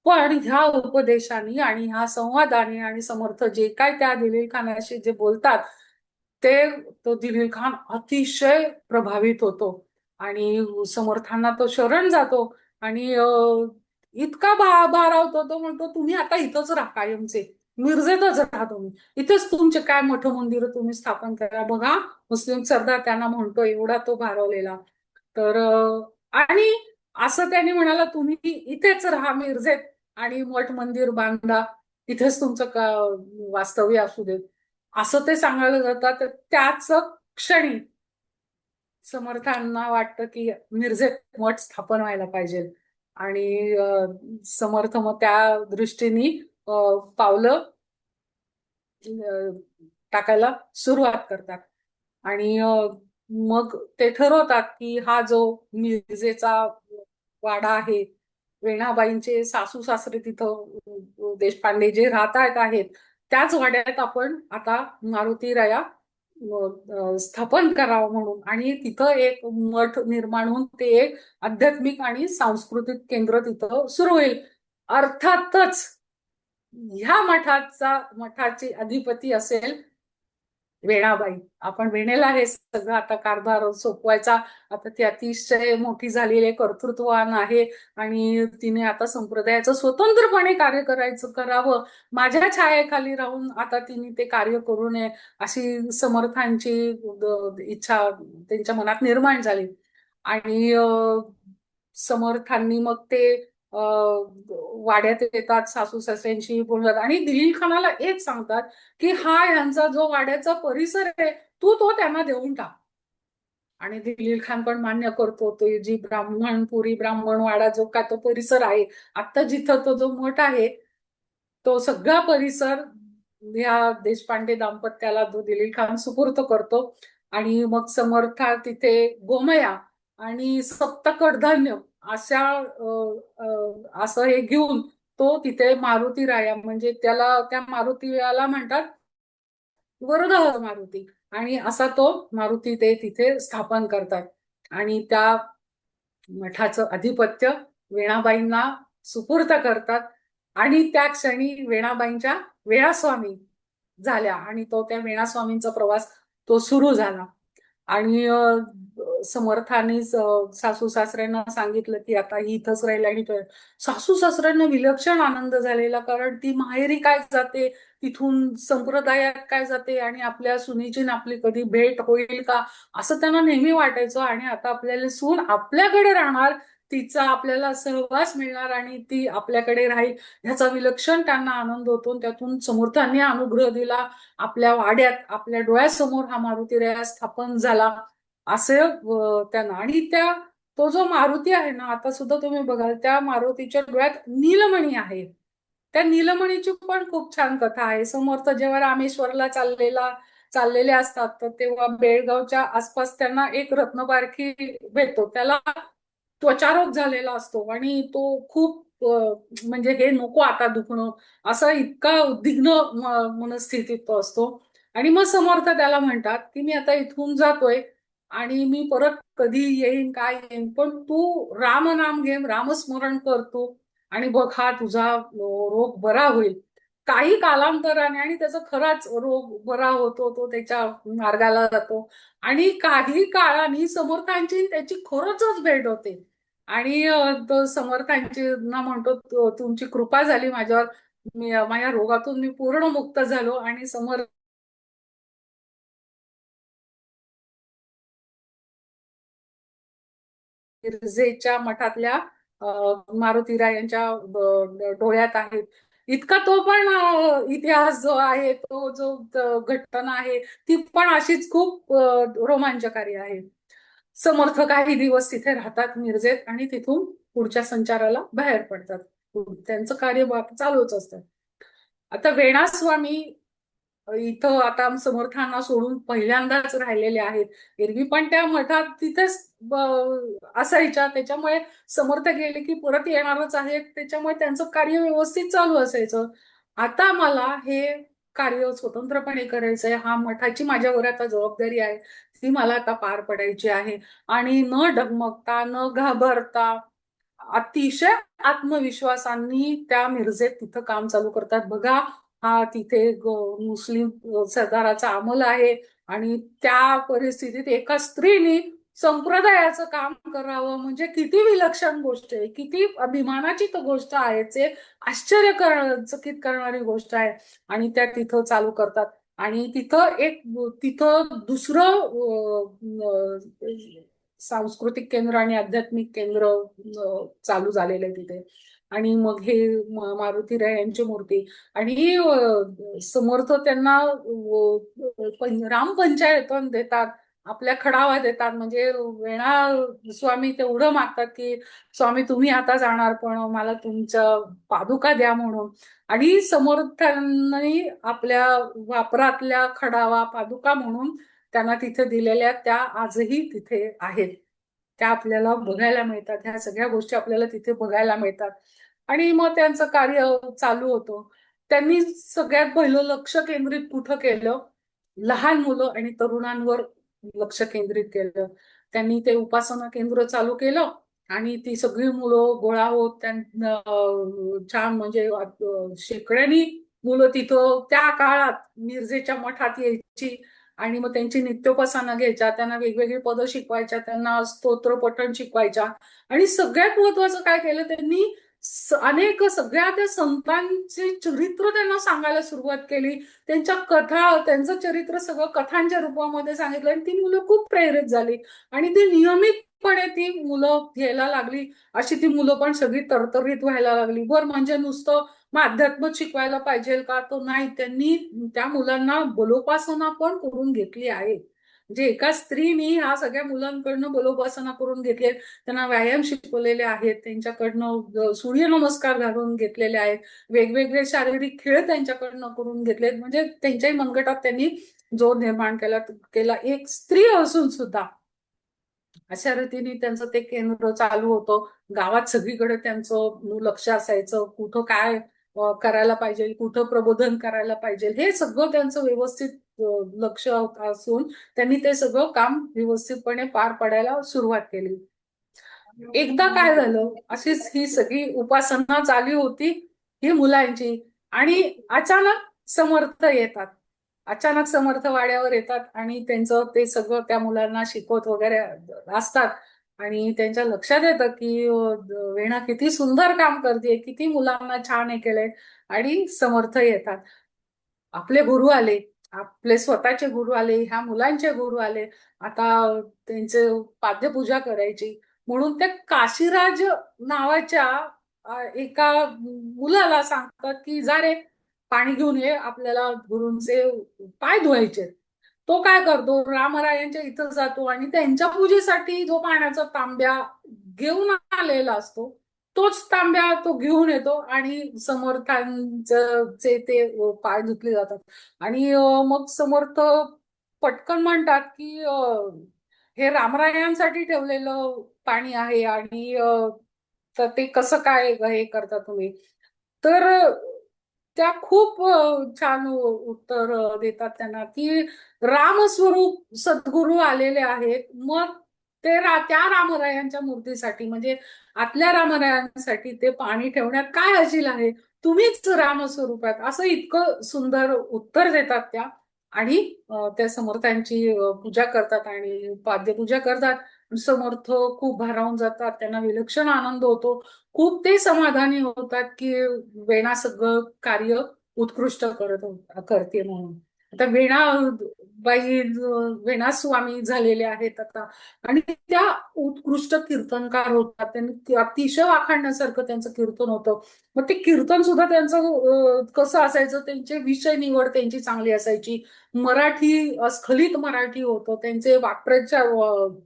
पण ह्या उपदेशाने आणि ह्या संवादाने आणि समर्थ जे काय त्या दिलील खानाशी जे बोलतात ते, तो दिलील खान अतिशय प्रभावित होतो आणि समर्थांना तो शरण जातो आणि इतका भारावतो. तो म्हणतो तुम्ही आता इथंच राहा कायमचे, मिरजेतच राहा तुम्ही, इथेच तुमचे काय मठ मंदिर तुम्ही स्थापन करा. बघा मुस्लिम सरदार त्यांना म्हणतो, एवढा तो भारावलेला. तर आणि असं त्यांनी म्हणाला तुम्ही इथेच राहा मिरजेत आणि मठ मंदिर बांधा, इथेच तुमचं वास्तव्य असू देत, असं ते सांगायला जातात. तर त्याच क्षणी समर्थांना वाटतं की मिरजेत मठ स्थापन व्हायला पाहिजे आणि समर्थ मग त्या दृष्टीने पावलं टाकायला सुरुवात करतात आणि मग ते ठरवतात की हा जो मिरजेचा वाडा आहे, वेणाबाईंचे सासू सासरे तिथं देशपांडे जे राहत आहेत, त्याच वाड्यात आपण आता मारुतीराया स्थापन करावं म्हणून, आणि तिथं एक मठ निर्माण होऊन ते एक आध्यात्मिक आणि सांस्कृतिक केंद्र तिथं सुरू होईल. अर्थातच ह्या मठाची अधिपती असेल वेणाबाई. आपण वेणेला हे सगळं आता कारभार सोपवायचा, आता ती अतिशय मोठी झालेली कर्तृत्ववान आहे आणि तिने आता संप्रदायाचं स्वतंत्रपणे कार्य करावं, माझ्या छायेखाली राहून आता तिने ते कार्य करू नये, अशी समर्थांची इच्छा त्यांच्या मनात निर्माण झाली. आणि समर्थांनी मग ते वाड्यात येतात, सासू सासऱ्यांशी बोलतात आणि दिलील खानाला एक सांगतात की हा यांचा जो वाड्याचा परिसर आहे तो त्यांना देऊन टाक. आणि दिलील खान पण मान्य करतो. तो जी ब्राह्मणपुरी ब्राह्मणवाडा जो का तो परिसर आहे, आता जिथं तो जो मठ आहे, तो सगळा परिसर या देशपांडे दाम्पत्याला तो दिलील खान सुपूर्त करतो. आणि मग समर्था तिथे गोमया आणि सप्त कडधान्य अशा असं हे घेऊन तो तिथे मारुती राया, म्हणजे त्याला त्या मारुतीला म्हणतात वरदह मारुती, आणि असा तो मारुती ते तिथे स्थापन करतात. आणि त्या मठाचं अधिपत्य वेणाबाईंना सुपूर्त करतात आणि त्या क्षणी वेणाबाईंच्या वेळास्वामी झाल्या आणि तो त्या वेणास्वामींचा प्रवास तो सुरू झाला. आणि समर्थाने सासू सासऱ्यांना सांगितलं की आता ही इथंच राहील. आणि सासू सासऱ्यांना विलक्षण आनंद झालेला, कारण ती माहेरी काय जाते, तिथून संप्रदायात काय जाते आणि आपल्या सुनेची आपली कधी भेट होईल का, असं त्यांना नेहमी वाटायचं. आणि आता आपल्याला सून आपल्याकडे राहणार, तिचा आपल्याला सहवास मिळणार आणि ती आपल्याकडे राहील, ह्याचा विलक्षण त्यांना आनंद होतो. त्यातून समर्थांनी अनुग्रह दिला, आपल्या वाड्यात आपल्या डोळ्यासमोर हा मारुतीराया स्थापन झाला असे त्यांना. आणि तो जो मारुती आहे ना, आता सुद्धा तुम्ही बघाल त्या मारुतीच्या डोळ्यात नीलमणी आहे. त्या नीलमणीची पण खूप छान कथा आहे. समर्थ जेव्हा रामेश्वरला चाललेले असतात, तर तेव्हा बेळगावच्या आसपास त्यांना एक रत्नपारखी भेटतो. त्याला त्वचारोग झालेला असतो आणि तो खूप म्हणजे हे नको आता दुखणं, असा इतका उद्विग्न मनस्थितीत तो असतो. आणि मग समर्थ त्याला म्हणतात की मी आता इथून जातोय आणि मी परत कधी येईन काय येईन, पण तू राम नाम घे, रामस्मरण कर तू, आणि बघ हा तुझा रोग बरा होईल. काही कालांतराने आणि त्याचा खराच रोग बरा होतो, तो त्याच्या मार्गाला जातो. आणि काही काळाने समर्थांची त्याची खरंच भेट होते. आणि तो समर्थांची ना म्हणतो, तुमची कृपा झाली माझ्यावर, माझ्या रोगातून मी पूर्ण मुक्त झालो. आणि समर्थ मिरजेच्या मठातल्या मारुतीरायांच्या डोळ्यात आहेत. इतका तो पण इतिहास जो आहे, तो जो घटना आहे, ती पण अशीच खूप रोमांचकारी आहे. समर्थ काही दिवस तिथे राहतात मिरजेत आणि तिथून पुढच्या संचाराला बाहेर पडतात. त्यांचं कार्य बाकी चालूच असतं. आता वेणास्वामी इथं आता समर्थांना सोडून पहिल्यांदाच राहिलेले आहेत. एरवी पण त्या मठात तिथेच असायच्या, त्याच्यामुळे समर्थ गेले की परत येणारच आहेत, त्याच्यामुळे त्यांचं कार्य व्यवस्थित चालू असायचं. आता मला हे कार्य स्वतंत्रपणे करायचंय, हा मठाची माझ्यावर आता जबाबदारी आहे, ती मला आता पार पडायची आहे. आणि न डगमगता न घाबरता अतिशय आत्मविश्वासांनी त्या मिरजेत तिथं काम चालू करतात. बघा, हा तिथे मुस्लिम सरदाराचा अंमल आहे आणि त्या परिस्थितीत एका स्त्रीने संप्रदायाचं काम करावं म्हणजे किती विलक्षण गोष्ट आहे, किती अभिमानाची तो गोष्ट आहे, ते चकित करणारी गोष्ट आहे. आणि त्या तिथं चालू करतात. आणि तिथं दुसरं सांस्कृतिक केंद्र आणि आध्यात्मिक केंद्र चालू झालेलं आहे तिथे. आणि मग हे मारुतीराय यांची मूर्ती आणि समर्थ त्यांना रामपंचायत देतात, आपल्या खडावा देतात. म्हणजे वेणा स्वामी तेवढं मागतात की स्वामी तुम्ही आता जाणार पण मला तुमच्या पादुका द्या म्हणून. आणि समर्थांनी आपल्या वापरातल्या खडावा पादुका म्हणून त्यांना तिथे दिलेल्या त्या आजही तिथे आहेत. त्या आपल्याला बघायला मिळतात, ह्या सगळ्या गोष्टी आपल्याला तिथे बघायला मिळतात. आणि मग त्यांचं कार्य चालू होतं. त्यांनी सगळ्यात पहिलं लक्ष केंद्रित कुठं केलं? लहान मुलं आणि तरुणांवर लक्ष केंद्रित केलं. त्यांनी ते उपासना केंद्र चालू केलं आणि ती सगळी मुलं गोळा होत त्यांना छान म्हणजे शेकड्यानी मुलं तिथं त्या काळात मिरजेच्या मठात यायची आणि मग त्यांची नित्योपासना घ्यायच्या, त्यांना वेगवेगळी पदं शिकवायच्या, त्यांना स्तोत्र पठण शिकवायच्या. आणि सगळ्यात महत्वाचं काय केलं त्यांनी, अनेक सगळ्या त्या संतांचे चरित्र त्यांना सांगायला सुरुवात केली. त्यांच्या कथा, त्यांचं चरित्र सगळं कथांच्या रूपामध्ये सांगितलं आणि ती मुलं खूप प्रेरित झाली आणि ती नियमितपणे ती मुलं घ्यायला लागली. अशी ती मुलं पण सगळी तरतरीत व्हायला लागली. बरं, म्हणजे नुसतं मग अध्यात्म शिकवायला पाहिजे का? तो नाही, त्यांनी त्या मुलांना बलोपासना पण करून घेतली आहे. म्हणजे एका स्त्रीनी ह्या सगळ्या मुलांकडनं बलोपासना करून घेतली, त्यांना व्यायाम शिकवलेले आहेत, त्यांच्याकडनं सूर्यनमस्कार घालून घेतलेले आहेत, वेगवेगळे शारीरिक खेळ त्यांच्याकडनं करून घेतलेत. म्हणजे त्यांच्याही मनगटात त्यांनी जोर निर्माण केला एक स्त्री असून सुद्धा. अशा रीतीने त्यांचं ते केंद्र चालू होतं. गावात सगळीकडे त्यांचं लक्ष असायचं, कुठं काय करायला पाहिजे, कुठं प्रबोधन करायला पाहिजे, हे सगळं त्यांचं व्यवस्थित लक्ष असून त्यांनी ते सगळं काम व्यवस्थितपणे पार पाडायला सुरुवात केली. एकदा काय झालं, अशीच ही सगळी उपासना चालू होती ही मुलांची आणि अचानक समर्थ येतात. अचानक समर्थ वाड्यावर येतात आणि त्यांचं ते सगळं त्या मुलांना शिकवत वगैरे असतात. आणि त्यांच्या लक्षात येतं की वेणा किती सुंदर काम करते, किती मुलांना छान हे केलंय. आणि समर्थ येतात. आपले गुरु आले, आपले स्वतःचे गुरु आले, ह्या मुलांचे गुरु आले, आता त्यांचे पाद्यपूजा करायची म्हणून त्या काशीराज नावाच्या एका मुलाला सांगतात की जा रे, पाणी घेऊन ये, आपल्याला गुरूंचे पाय धुवायचे. तो काय करतो, रामरायांच्या इथं जातो आणि त्यांच्या पूजेसाठी जो पाण्याचा तांब्या घेऊन आलेला असतो तोच तांब्या तो घेऊन येतो आणि समर्थांचे ते पाय धुतले जातात. आणि मग समर्थ पटकन म्हणतात की हे रामरायांसाठी ठेवलेलं पाणी आहे आणि तर ते कसं काय हे करता तुम्ही. तर त्या खूप छान उत्तर देतात त्यांना की रामस्वरूप सद्गुरू आलेले आहेत, मग ते त्या रामरायांच्या मूर्तीसाठी म्हणजे आतल्या रामरायांसाठी ते पाणी ठेवण्यात काय अजील आहे, तुम्हीच रामस्वरूपात, असं इतकं सुंदर उत्तर देतात त्या. आणि त्या समर्थांची पूजा करतात आणि पाद्यपूजा करतात. समर्थ खूप भारावून जातात, त्यांना विलक्षण आनंद होतो, खूप ते समाधानी होतात की वेणा सगळं कार्य उत्कृष्ट करते म्हणून. आता वेणाबाई वेणास्वामी झालेले आहेत आता आणि त्या उत्कृष्ट कीर्तनकार होतात. त्यांनी अतिशय वाखाणण्यासारखं त्यांचं कीर्तन होतं. मग ते कीर्तन सुद्धा त्यांचं कसं असायचं, त्यांचे विषय निवड त्यांची चांगली असायची. मराठी स्खलित मराठी होतं, त्यांचे वाक्प्रचार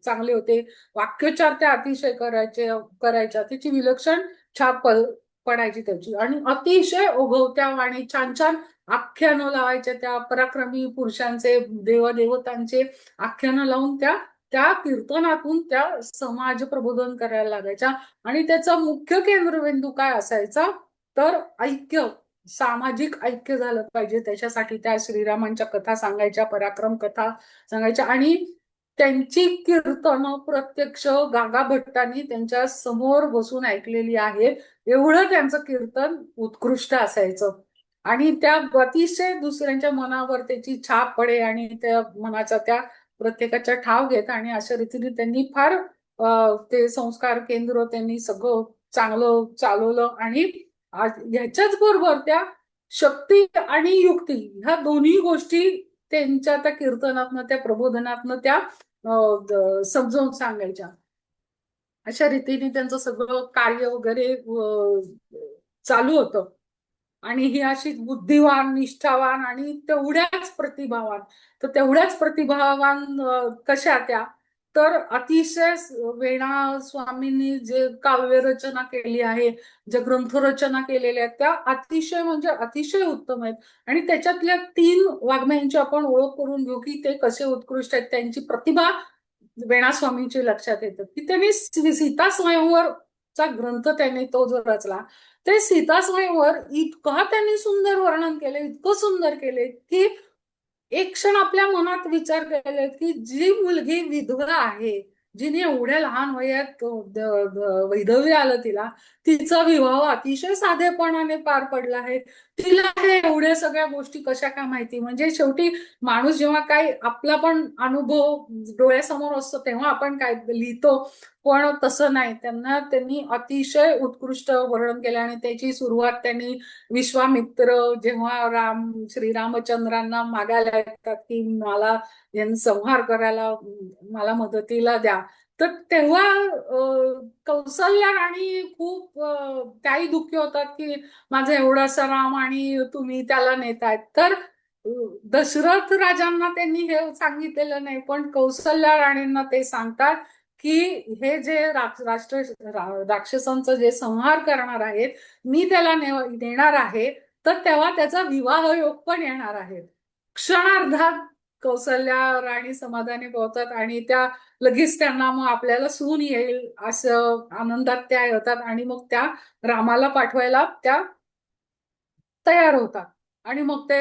चांगले होते, वाक्योच्चार त्या अतिशय करायच्या, त्याची विलक्षण छाप पडायची त्याची, आणि अतिशय ओघवत्या आणि छान छान आख्यानं लावायच्या, त्या पराक्रमी पुरुषांचे, देवदेवतांचे आख्यानं लावून त्या त्या कीर्तनातून त्या समाज प्रबोधन करायला लागायच्या. आणि त्याचा मुख्य केंद्रबिंदू काय असायचा, तर ऐक्य, सामाजिक ऐक्य झालं पाहिजे त्याच्यासाठी त्या श्रीरामांच्या कथा सांगायच्या, पराक्रम कथा सांगायच्या. आणि त्यांची कीर्तनं प्रत्यक्ष गागा भट्टांनी त्यांच्या समोर बसून ऐकलेली आहेत. एवढं त्यांचं कीर्तन उत्कृष्ट असायचं. आणि त्या अतिशय दुसऱ्यांच्या मनावर त्याची छाप पडे आणि त्या मनाचा त्या प्रत्येकाचा ठाव घेत, आणि अशा रीतीने त्यांनी फार ते संस्कार केंद्र त्यांनी सगळं चांगलं चालवलं. आणि ह्याच्याच बरोबर त्या शक्ती आणि युक्ती ह्या दोन्ही गोष्टी त्यांच्या त्या कीर्तनातनं, त्या प्रबोधनातनं त्या समजावून सांगायच्या. अशा रीतीने त्यांचं सगळं कार्य वगैरे चालू होतं. आणि ही अशी बुद्धिवान, निष्ठावान आणि तेवढ्याच प्रतिभावान. तर तेवढ्याच प्रतिभावान कशा त्या, तर अतिशय वेणा स्वामींनी जे काव्य रचना केली आहे, जे ग्रंथ रचना केलेल्या आहेत, त्या अतिशय म्हणजे अतिशय उत्तम आहेत. आणि त्याच्यातल्या 3 वाङ्मयांची आपण ओळख करून घेऊ की ते कसे उत्कृष्ट आहेत. त्यांची प्रतिभा वेणा स्वामींची लक्षात येतं की त्यांनी सीता स्वयंवरचा ग्रंथ त्यांनी तो जो रचला, ते सीता स्वयंवर इतका त्यांनी सुंदर वर्णन केले, इतकं सुंदर केले की एक क्षण आपल्या मनात विचार केले की जी मुलगी विधवा आहे, जिने एवढ्या लहान वयात वैधव्य आलं तिला, तिचा विवाह अतिशय साधेपणाने पार पडला आहे, तिला हे एवढ्या सगळ्या गोष्टी कशा काय माहिती. म्हणजे शेवटी माणूस जेव्हा काय आपला पण अनुभव डोळ्यासमोर असतो तेव्हा आपण काय लिहितो, पण तसं नाही. त्यांनी अतिशय उत्कृष्ट वर्णन केलं. आणि त्याची सुरुवात त्यांनी विश्वामित्र जेव्हा श्रीरामचंद्रांना मागायला येतात की मला संहार करायला मला मदतीला द्या, तर तेव्हा कौसल्या राणी खूप त्याही दुःखी होतात की माझा एवढासा राम आणि तुम्ही त्याला नेतायत. तर दशरथ राजांना त्यांनी हे सांगितलेलं नाही, पण कौसल्या राणींना ते सांगतात की हे जे राक्षसांचं जे संहार करणार आहेत, मी त्याला नेणार आहे, तर तेव्हा त्याचा विवाह योग पण येणार आहे. क्षणार्धात कौसल्या राणी समाधानी पोहतात आणि त्या लगेच त्यांना मग आपल्याला सून येईल असं आनंदात त्या येतात. आणि मग त्या रामाला पाठवायला त्या तयार होतात. आणि मग ते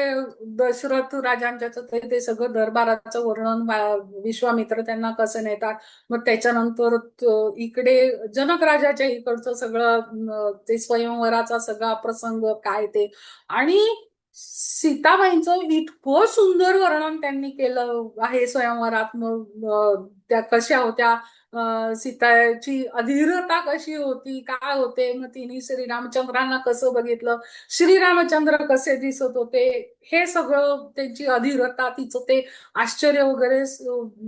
दशरथ राजांच्या ते सगळं दरबाराचं वर्णन, विश्वामित्र त्यांना कसं नेतात, मग त्याच्यानंतर इकडे जनक राजाच्या इकडचं सगळं ते स्वयंवराचा सगळा प्रसंग काय ते. आणि सीताबाईंचं इतकं सुंदर वर्णन त्यांनी केलं आहे स्वयंवरात. मग त्या कशा होत्या, सीताची अधीरता कशी होती, काय होते, मग तिने श्रीरामचंद्रांना कसं बघितलं, श्रीरामचंद्र कसे दिसत होते, हे सगळं त्यांची अधीरता, तिचं ते आश्चर्य वगैरे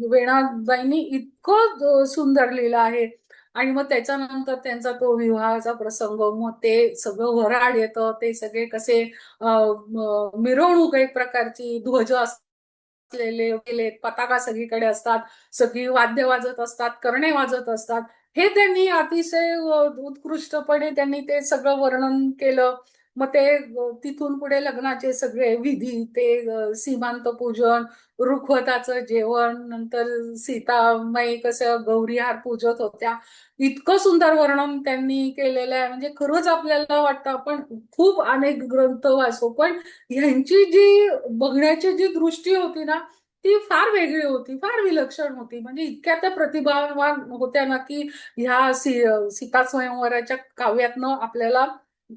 वेणाबाईंनी इतकं सुंदर लिहिलं आहे. आणि मग त्याच्यानंतर त्यांचा तो विवाहाचा प्रसंग, मग ते सगळं वऱ्हाड येतं, ते सगळे कसे मिरवणूक एक प्रकारची, ध्वज असलेले, पताका सगळीकडे असतात, सगळी वाद्य वाजत असतात, करणे वाजत असतात. हे त्यांनी अतिशय उत्कृष्टपणे त्यांनी ते सगळं वर्णन केलं. मग ते तिथून पुढे लग्नाचे सगळे विधी, ते सीमांत पूजन, रुखवताचं जेवण, नंतर सीतामाई कसं गौरीहार पूजत होत्या, इतकं सुंदर वर्णन त्यांनी केलेलं आहे. म्हणजे खरंच आपल्याला वाटतं आपण खूप अनेक ग्रंथ वाचतो, पण ह्यांची जी बघण्याची जी दृष्टी होती ना, ती फार वेगळी होती, फार विलक्षण होती. म्हणजे इतक्या त्या प्रतिभावान होत्या ना की ह्या सीता स्वयंवराच्या काव्यातनं आपल्याला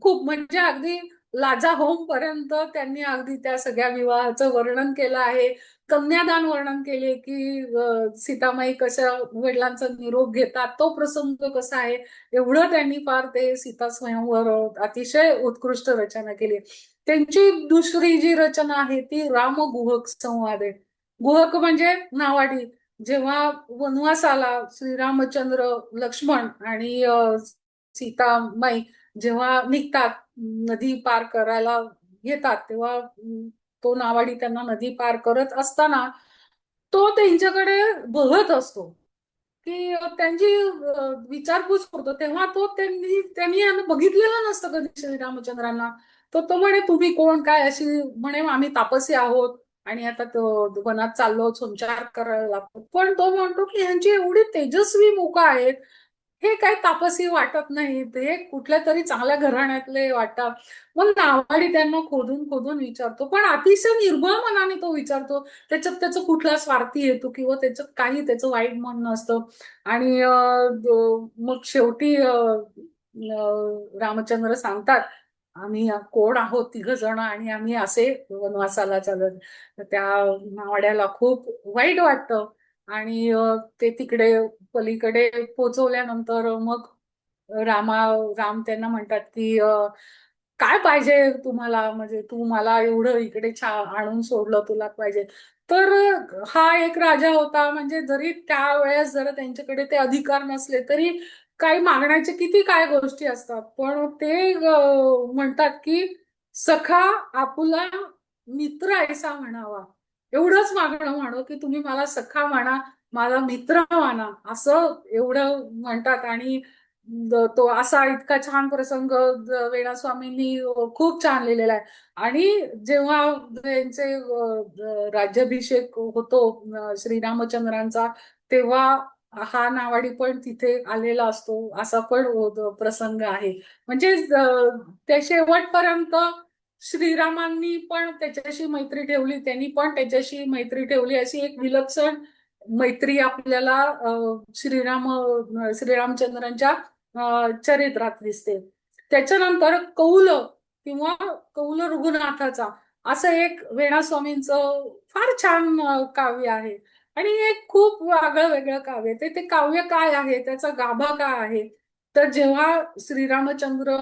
खूप, म्हणजे अगदी लाजा होम पर्यंत त्यांनी अगदी त्या सगळ्या विवाहाचं वर्णन केलं आहे. कन्यादान वर्णन केले की सीतामाई कशा वडिलांचा निरोप घेतात, तो प्रसंग कसा आहे, एवढं त्यांनी फार ते सीता स्वयंवर अतिशय उत्कृष्ट रचना केली. त्यांची दुसरी जी रचना आहे ती रामगुहक संवाद आहे. गुहक म्हणजे नावाडी. जेव्हा वनवास आला, श्रीरामचंद्र, लक्ष्मण आणि सीतामाई जेव्हा निघतात, नदी पार करायला येतात, तेव्हा तो नावाडी त्यांना नदी पार करत असताना तो त्यांच्याकडे बघत असतो. की त्यांची विचारपूस करतो, तेव्हा त्यांनी त्यांनी बघितलेलं नसतं कधी श्रीरामचंद्रांना. तो म्हणे तुम्ही कोण काय, अशी म्हणे आम्ही तापसी आहोत आणि आता तो वनात चाललो, संचार करायला लागतो. पण तो म्हणतो की ह्यांची एवढी तेजस्वी मुख आहेत, हे काही तापसी वाटत नाहीत, हे कुठल्या तरी चांगल्या घराण्यातले वाटतात. मग नावाडी त्यांना खोदून खोदून विचारतो, पण अतिशय निर्मळ मनाने तो विचारतो. त्याच्यात त्याचं कुठला स्वार्थी येतो किंवा त्याच्यात काही त्याचं वाईट मन नसतं. आणि मग शेवटी रामचंद्र सांगतात, आम्ही कोण आहोत, 3 जण, आणि आम्ही असे वनवासाला चालत. तर त्या नावाड्याला खूप वाईट वाटतं. आणि ते तिकडे पलीकडे पोहोचवल्यानंतर मग रामा राम त्यांना म्हणतात की काय पाहिजे तुम्हाला, म्हणजे तू मला एवढं इकडे आणून सोडलं, तुला पाहिजे. तर हा एक राजा होता, म्हणजे जरी त्यावेळेस जर त्यांच्याकडे ते अधिकार नसले तरी काही मागण्याचे किती काय गोष्टी असतात, पण ते म्हणतात की सखा आपुला मित्र ऐसा म्हणावा. एवढंच मागणं म्हणो की तुम्ही मला सखा म्हणा, मला मित्र माना, असं एवढं म्हणतात. आणि तो असा इतका छान प्रसंग वेणास्वामींनी खूप छान लिहिलेला आहे. आणि जेव्हा त्यांचे राज्याभिषेक होतो श्रीरामचंद्रांचा, तेव्हा हा नावाडी पण तिथे आलेला असतो, असा पण प्रसंग आहे. म्हणजे त्या शेवटपर्यंत श्रीरामांनी पण त्याच्याशी मैत्री ठेवली, त्यांनी पण त्याच्याशी मैत्री ठेवली, अशी एक विलक्षण मैत्री आपल्याला श्रीरामचंद्रांच्या चरित्रात दिसते. त्याच्यानंतर कौल किंवा कौल रघुनाथाचा असं एक वेणास्वामींचं फार छान काव्य आहे. आणि एक खूप वेगळं वेगळं काव्य आहे. ते काव्य काय आहे, त्याचा गाभा काय आहे, तर जेव्हा श्रीरामचंद्र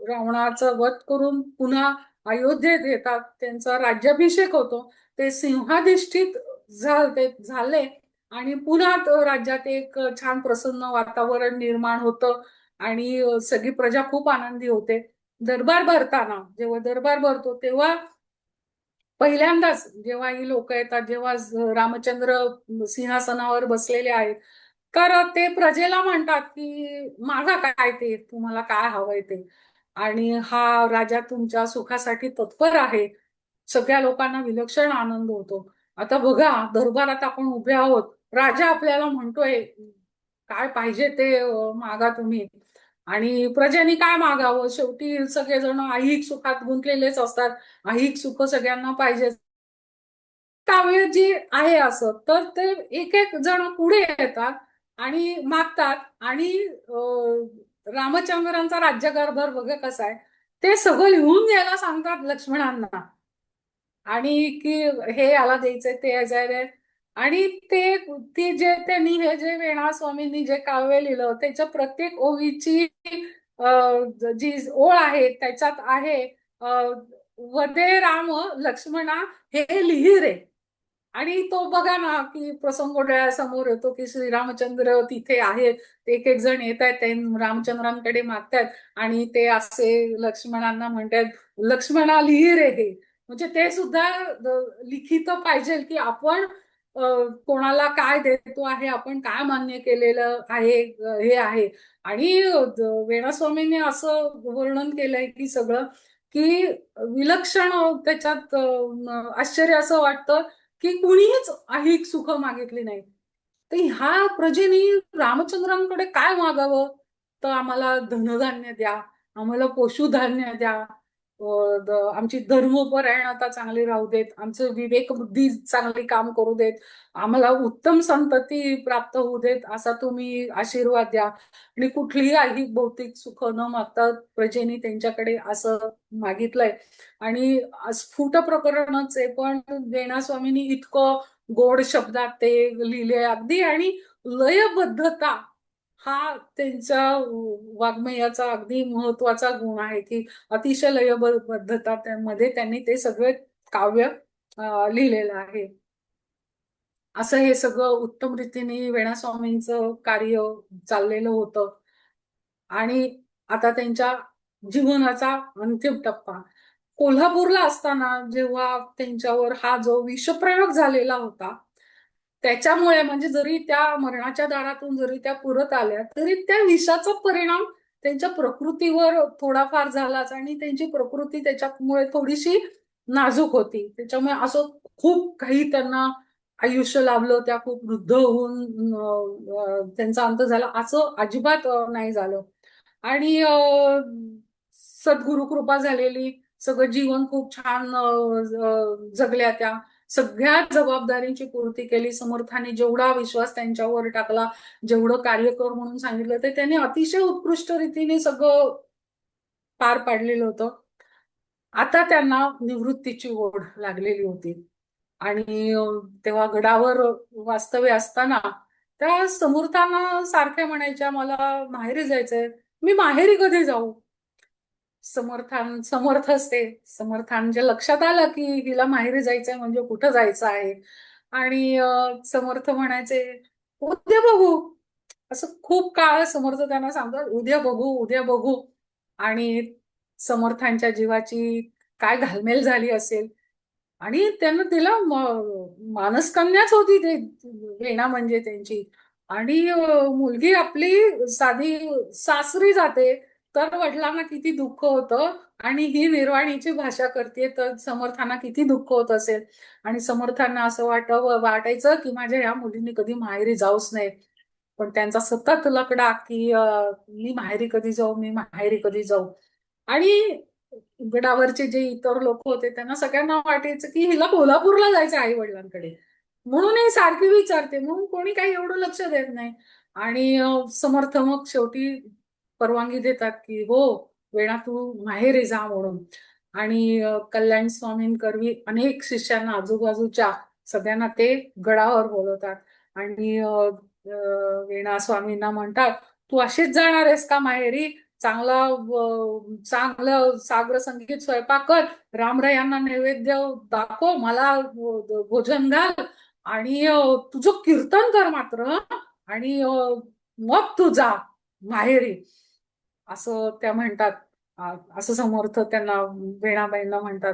रावणाचा वध करून पुन्हा अयोध्येत येतात, त्यांचा राज्याभिषेक होतो, ते सिंहाधिष्ठित झाले आणि पुन्हा राज्यात एक छान प्रसन्न वातावरण निर्माण होतं. आणि सगळी प्रजा खूप आनंदी होते. दरबार भरताना, जेव्हा दरबार भरतो तेव्हा पहिल्यांदाच जेव्हा ही लोक येतात, जेव्हा रामचंद्र सिंहासनावर बसलेले आहेत, तर ते प्रजेला म्हणतात की मागा काय, ते तुम्हाला काय हवंय ते, आणि हा राजा तुमच्या सुखासाठी तत्पर आहे. सगळ्या लोकांना विलक्षण आनंद होतो. आता बघा, दरबारात आपण उभे आहोत, राजा आपल्याला म्हणतोय काय पाहिजे ते मागा तुम्ही. आणि प्रजेनी काय मागावं, शेवटी सगळेजण ऐहिक सुखात गुंतलेलेच असतात, ऐहिक सुख सगळ्यांना पाहिजे. काव्य जे आहे असं, तर ते एक एक जण पुढे येतात आणि मागतात. आणि रामचंद्रांचा राज्यकारभार बघा कसा आहे, ते सगळं लिहून द्यायला सांगतात लक्ष्मणांना, आणि की हे याला द्यायचंय, ते यायचंय. आणि ती जे त्यांनी हे जे वेणास्वामींनी जे काव्य लिहिलं, त्याच्या प्रत्येक ओळीची जी ओळ आहे त्याच्यात आहे वदे राम लक्ष्मणा हे लिहि रे. आणि तो बघा ना की प्रसंग डोळ्यासमोर येतो की श्रीरामचंद्र तिथे आहेत, एक एक जण येत आहेत, ते रामचंद्रांकडे मागतात आणि ते असे लक्ष्मणांना म्हणतात, लक्ष्मणा लिहि रे हे. म्हणजे ते सुद्धा लिखित पाहिजे की आपण कोणाला काय देतो आहे, आपण काय मान्य केलेलं आहे, हे आहे. आणि वेणास्वामींनी असं वर्णन केलंय की सगळं, की विलक्षण त्याच्यात आश्चर्य असं वाटतं की कुणीच ऐहिक सुख मागितली नाही. तर ह्या प्रजेनी रामचंद्रांकडे काय मागावं, तर आम्हाला धनधान्य द्या, आम्हाला पशुधान्य द्या, आमची धर्मपरायणता चांगली राहू देत, आमचं विवेक बुद्धी चांगली काम करू देत, आम्हाला उत्तम संतती प्राप्त होऊ देत, असा तुम्ही आशीर्वाद द्या. आणि कुठलीही ऐहिक भौतिक सुख न मागता प्रजेनी त्यांच्याकडे असं मागितलंय. आणि स्फुट प्रकरणच आहे, पण वेणास्वामींनी इतकं गोड शब्दात ते लिहिले अगदी. आणि लयबद्धता हा त्यांच्या वाङ्मयाचा अगदी महत्वाचा गुण आहे, की अतिशय लयबद्धता त्यामध्ये त्यांनी ते सगळे काव्य लिहिलेलं आहे. असं हे सगळं उत्तम रीतीने वेणास्वामींचं कार्य चाललेलं होतं. आणि आता त्यांच्या जीवनाचा अंतिम टप्पा, कोल्हापूरला असताना जेव्हा त्यांच्यावर हा जो विषप्रयोग झालेला होता, त्याच्यामुळे म्हणजे जरी त्या मरणाच्या दारातून जरी त्या पुरत आल्या तरी त्या विषाचा परिणाम त्यांच्या प्रकृतीवर थोडाफार झालाच आणि त्यांची प्रकृती त्याच्यामुळे थोडीशी नाजूक होती. त्याच्यामुळे असं खूप काही त्यांना आयुष्य लाभलं, त्या खूप वृद्ध होऊन त्यांचा अंत झाला असं अजिबात नाही झालं. आणि सद्गुरु कृपा झालेली, सगळं जीवन खूप छान जगल्या त्या. सगळ्या जबाबदारीची पूर्ती केली. समर्थाने जेवढा विश्वास त्यांच्यावर टाकला, जेवढं कार्य कर म्हणून सांगितलं ते त्यांनी अतिशय उत्कृष्ट रीतीने सगळं पार पाडलेलं होतं. आता त्यांना निवृत्तीची ओढ लागलेली होती आणि तेव्हा गडावर वास्तव्य असताना त्या समर्थांना सारख्या म्हणायच्या, मला माहेरी जायचंय, मी माहेरी कधी जाऊ. समर्थ असते, समर्थांच्या लक्षात आलं की हिला माहेरी जायचंय म्हणजे कुठं जायचं आहे. आणि समर्थ म्हणायचे, उद्या बघू. असं खूप काळ समर्थ त्यांना सांगतात, उद्या बघू उद्या बघू. आणि समर्थांच्या जीवाची काय घालमेल झाली असेल. आणि त्यांना तिला मानसकन्याच होती ते वेणा म्हणजे त्यांची. आणि मुलगी आपली साधी सासरी जाते तर वडिलांना किती दुःख होतं. आणि ही निर्वाणीची भाषा करते तर समर्थांना किती दुःख होत असेल. आणि समर्थांना असं वाटायचं की माझ्या या मुलीने कधी माहेरी जाऊच नाही. पण त्यांचा सतत लकडा की मी माहेरी कधी जाऊ, मी माहेरी कधी जाऊ. आणि गडावरचे जे इतर लोक होते त्यांना सगळ्यांना वाटायचं की हिला कोल्हापूरला जायचं आई वडिलांकडे, म्हणून हे सारखी विचारते, म्हणून कोणी काही एवढं लक्ष देत नाही. आणि समर्थ मग शेवटी परवानगी देतात की हो वेणा तू माहेरी जा म्हणून. आणि कल्याण स्वामींकरवी अनेक शिष्यांना आजूबाजूच्या सगळ्यांना ते गडावर बोलवतात. आणि वेणा स्वामींना म्हणतात, तू अशीच जाणार आहेस का माहेरी? चांगलं साग्र संगीत स्वयंपाक कर, रामरायांना नैवेद्य दाखव, मला भोजन घाल आणि तुझं कीर्तन कर मात्र हं? आणि मग तू जा माहेरी, असं त्या म्हणतात. असं समर्थ त्यांना वेणाबाईंना म्हणतात.